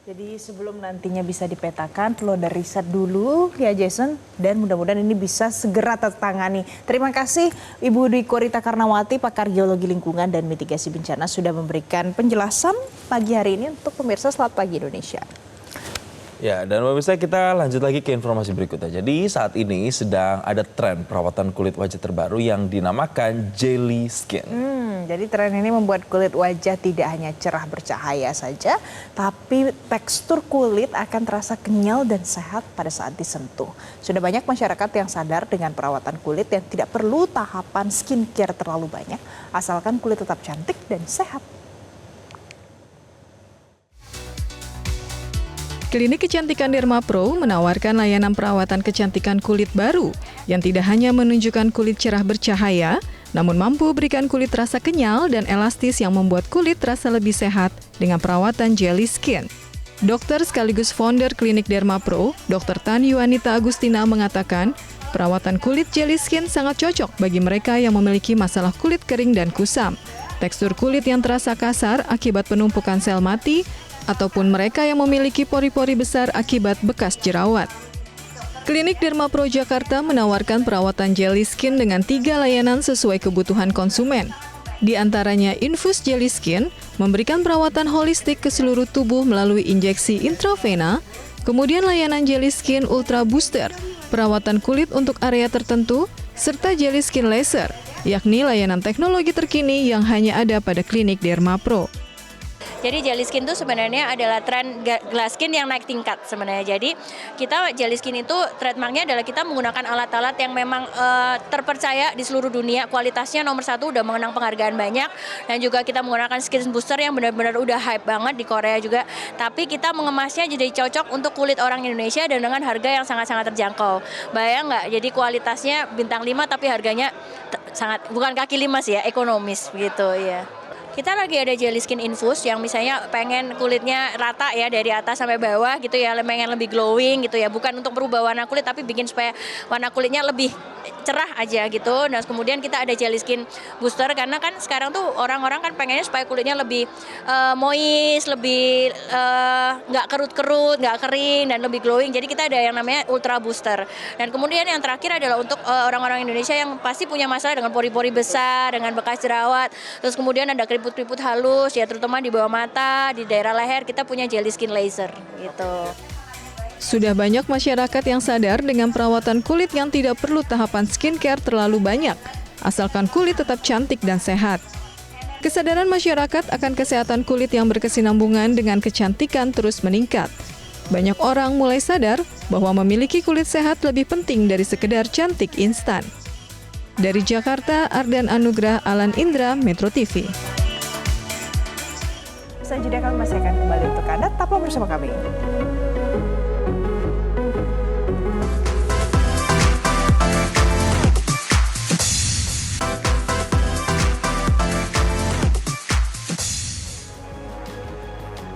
Jadi sebelum nantinya bisa dipetakan, perlu ada riset dulu ya Jason, dan mudah-mudahan ini bisa segera tertangani. Terima kasih Ibu Dwi Korita Karnawati, pakar geologi lingkungan dan mitigasi bencana, sudah memberikan penjelasan pagi hari ini untuk pemirsa Selamat Pagi Indonesia. Ya, dan pemirsa kita lanjut lagi ke informasi berikutnya. Jadi saat ini sedang ada tren perawatan kulit wajah terbaru yang dinamakan jelly skin. Jadi tren ini membuat kulit wajah tidak hanya cerah bercahaya saja, tapi tekstur kulit akan terasa kenyal dan sehat pada saat disentuh. Sudah banyak masyarakat yang sadar dengan perawatan kulit yang tidak perlu tahapan skincare terlalu banyak, asalkan kulit tetap cantik dan sehat. Klinik Kecantikan Derma Pro menawarkan layanan perawatan kecantikan kulit baru yang tidak hanya menunjukkan kulit cerah bercahaya, namun mampu berikan kulit rasa kenyal dan elastis yang membuat kulit terasa lebih sehat dengan perawatan jelly skin. Dokter sekaligus founder Klinik Derma Pro, Dr. Tan Yuanita Agustina mengatakan, perawatan kulit jelly skin sangat cocok bagi mereka yang memiliki masalah kulit kering dan kusam, tekstur kulit yang terasa kasar akibat penumpukan sel mati, ataupun mereka yang memiliki pori-pori besar akibat bekas jerawat. Klinik Derma Pro Jakarta menawarkan perawatan jelly skin dengan 3 layanan sesuai kebutuhan konsumen. Di antaranya Infus Jelly Skin, memberikan perawatan holistik ke seluruh tubuh melalui injeksi intravena, kemudian layanan Jelly Skin Ultra Booster, perawatan kulit untuk area tertentu, serta Jelly Skin Laser, yakni layanan teknologi terkini yang hanya ada pada Klinik Derma Pro. Jadi jelly skin itu sebenarnya adalah tren glass skin yang naik tingkat sebenarnya. Jadi kita jelly skin itu trademarknya adalah kita menggunakan alat-alat yang memang terpercaya di seluruh dunia. Kualitasnya nomor 1, udah mengenang penghargaan banyak. Dan juga kita menggunakan skin booster yang benar-benar udah hype banget di Korea juga. Tapi kita mengemasnya jadi cocok untuk kulit orang Indonesia dan dengan harga yang sangat-sangat terjangkau. Bayang nggak? Jadi kualitasnya bintang 5 tapi harganya sangat, bukan kaki 5 sih ya, ekonomis begitu ya. Kita lagi ada jelly skin infus yang misalnya pengen kulitnya rata ya dari atas sampai bawah gitu ya, pengen lebih glowing gitu ya, bukan untuk merubah warna kulit tapi bikin supaya warna kulitnya lebih cerah aja gitu. Nah kemudian kita ada jelly skin booster karena kan sekarang tuh orang-orang kan pengennya supaya kulitnya lebih moist, lebih nggak kerut-kerut, nggak kering dan lebih glowing. Jadi kita ada yang namanya ultra booster. Dan kemudian yang terakhir adalah untuk orang-orang Indonesia yang pasti punya masalah dengan pori-pori besar, dengan bekas jerawat, terus kemudian ada keriput-keriput halus ya, terutama di bawah mata, di daerah leher, kita punya jelly skin laser gitu. Sudah banyak masyarakat yang sadar dengan perawatan kulit yang tidak perlu tahapan skincare terlalu banyak, asalkan kulit tetap cantik dan sehat. Kesadaran masyarakat akan kesehatan kulit yang berkesinambungan dengan kecantikan terus meningkat. Banyak orang mulai sadar bahwa memiliki kulit sehat lebih penting dari sekedar cantik instan. Dari Jakarta, Ardan Anugrah, Alan Indra, Metro TV. Selanjutnya kami masih akan kembali untuk Anda, tetaplah bersama kami.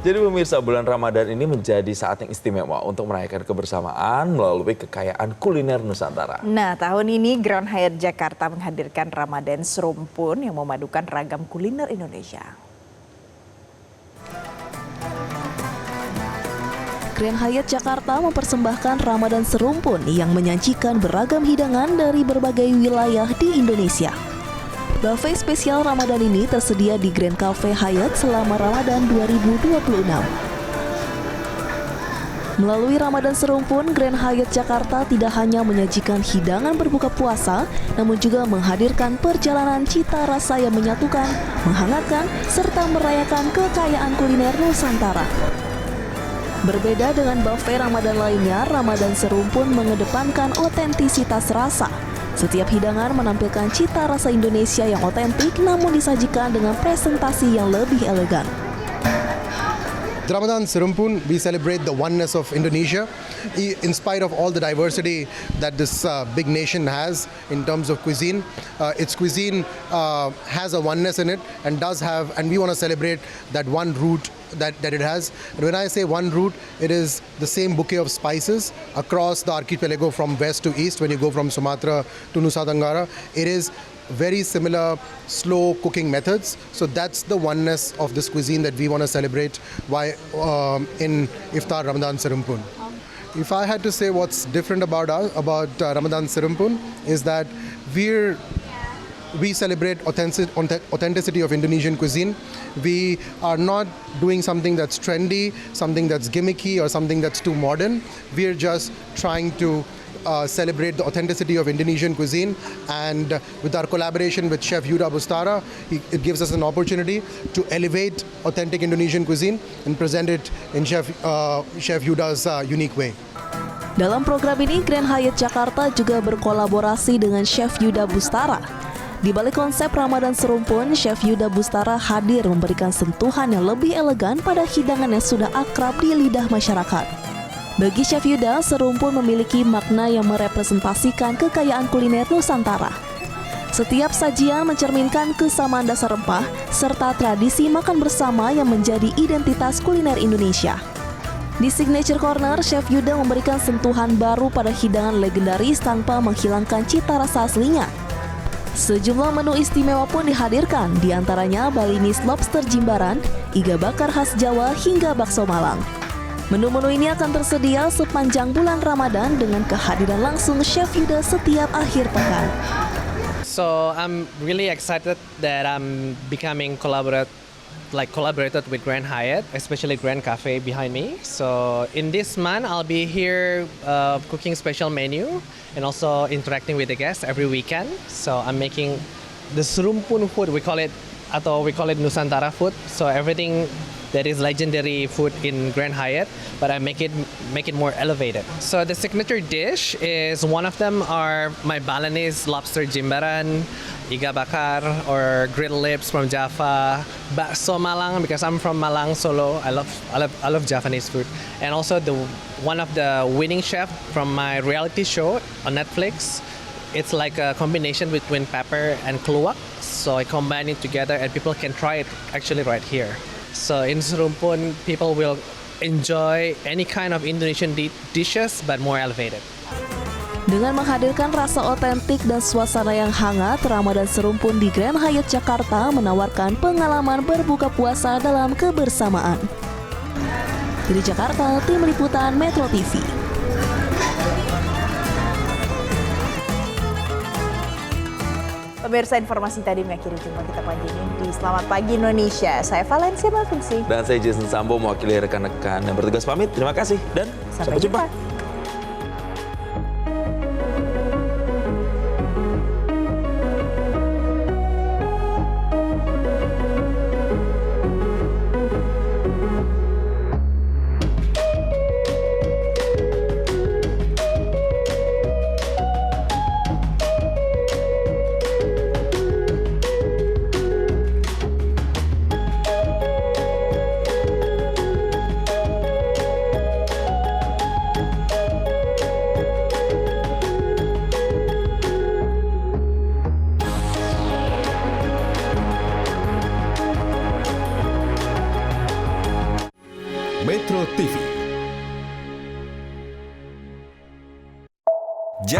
Jadi pemirsa, bulan Ramadan ini menjadi saat yang istimewa untuk merayakan kebersamaan melalui kekayaan kuliner Nusantara. Nah, tahun ini Grand Hyatt Jakarta menghadirkan Ramadan Serumpun yang memadukan ragam kuliner Indonesia. Grand Hyatt Jakarta mempersembahkan Ramadan Serumpun yang menyajikan beragam hidangan dari berbagai wilayah di Indonesia. Buffet spesial Ramadan ini tersedia di Grand Cafe Hyatt selama Ramadan 2026. Melalui Ramadan Serumpun, Grand Hyatt Jakarta tidak hanya menyajikan hidangan berbuka puasa, namun juga menghadirkan perjalanan cita rasa yang menyatukan, menghangatkan, serta merayakan kekayaan kuliner Nusantara. Berbeda dengan buffet Ramadan lainnya, Ramadan Serumpun mengedepankan otentisitas rasa. Setiap hidangan menampilkan cita rasa Indonesia yang otentik namun disajikan dengan presentasi yang lebih elegan. Ramadan Serumpun, we celebrate the oneness of Indonesia in spite of all the diversity that this big nation has in terms of cuisine. Its cuisine has a oneness in it and we want to celebrate that one root that it has. And when I say one root, it is the same bouquet of spices across the archipelago from west to east. When you go from Sumatra to Nusa Tenggara, it is very similar slow cooking methods. So that's the oneness of this cuisine that we want to celebrate in Iftar Ramadan Serumpun. If I had to say what's different about Ramadan Serumpun is that we celebrate authenticity of Indonesian cuisine. We are not doing something that's trendy, something that's gimmicky, or something that's too modern. We're just trying to celebrate the authenticity of Indonesian cuisine, and with our collaboration with Chef Yuda Bustara, it gives us an opportunity to elevate authentic Indonesian cuisine and present it in Chef Yuda's unique way. Dalam program ini, Grand Hyatt Jakarta juga berkolaborasi dengan Chef Yuda Bustara. Di balik konsep Ramadan Serumpun, Chef Yuda Bustara hadir memberikan sentuhan yang lebih elegan pada hidangan yang sudah akrab di lidah masyarakat. Bagi Chef Yuda, serumpun memiliki makna yang merepresentasikan kekayaan kuliner Nusantara. Setiap sajian mencerminkan kesamaan dasar rempah, serta tradisi makan bersama yang menjadi identitas kuliner Indonesia. Di Signature Corner, Chef Yuda memberikan sentuhan baru pada hidangan legendaris tanpa menghilangkan cita rasa aslinya. Sejumlah menu istimewa pun dihadirkan, diantaranya Balinese lobster jimbaran, iga bakar khas Jawa, hingga bakso Malang. Menu-menu ini akan tersedia sepanjang bulan Ramadan dengan kehadiran langsung Chef Yuda setiap akhir pekan. So I'm really excited that I'm becoming collaborated with Grand Hyatt, especially Grand Cafe behind me. So in this month, I'll be here cooking special menu and also interacting with the guests every weekend. So I'm making the Serumpun food, we call it Nusantara food. So everything that is legendary food in Grand Hyatt, but I make it more elevated. So the signature dish is, one of them are my Balinese lobster jimbaran, iga bakar or grilled lips from Java, bakso Malang because I'm from Malang, Solo. I love Javanese food, and also one of the winning chef from my reality show on Netflix. It's like a combination between pepper and kluwak. So I combine it together and people can try it actually right here. So in Serumpun, people will enjoy any kind of Indonesian dishes but more elevated. Dengan menghadirkan rasa otentik dan suasana yang hangat, Ramadan Serumpun di Grand Hyatt Jakarta menawarkan pengalaman berbuka puasa dalam kebersamaan. Dari Jakarta, Tim Liputan Metro TV. Pemirsa, informasi tadi mengakhiri jumpa kita pagi ini di Selamat Pagi Indonesia. Saya Valencia Malfungsi. Dan saya Jason Sambo mewakili rekan-rekan yang bertugas pamit. Terima kasih dan sampai jumpa.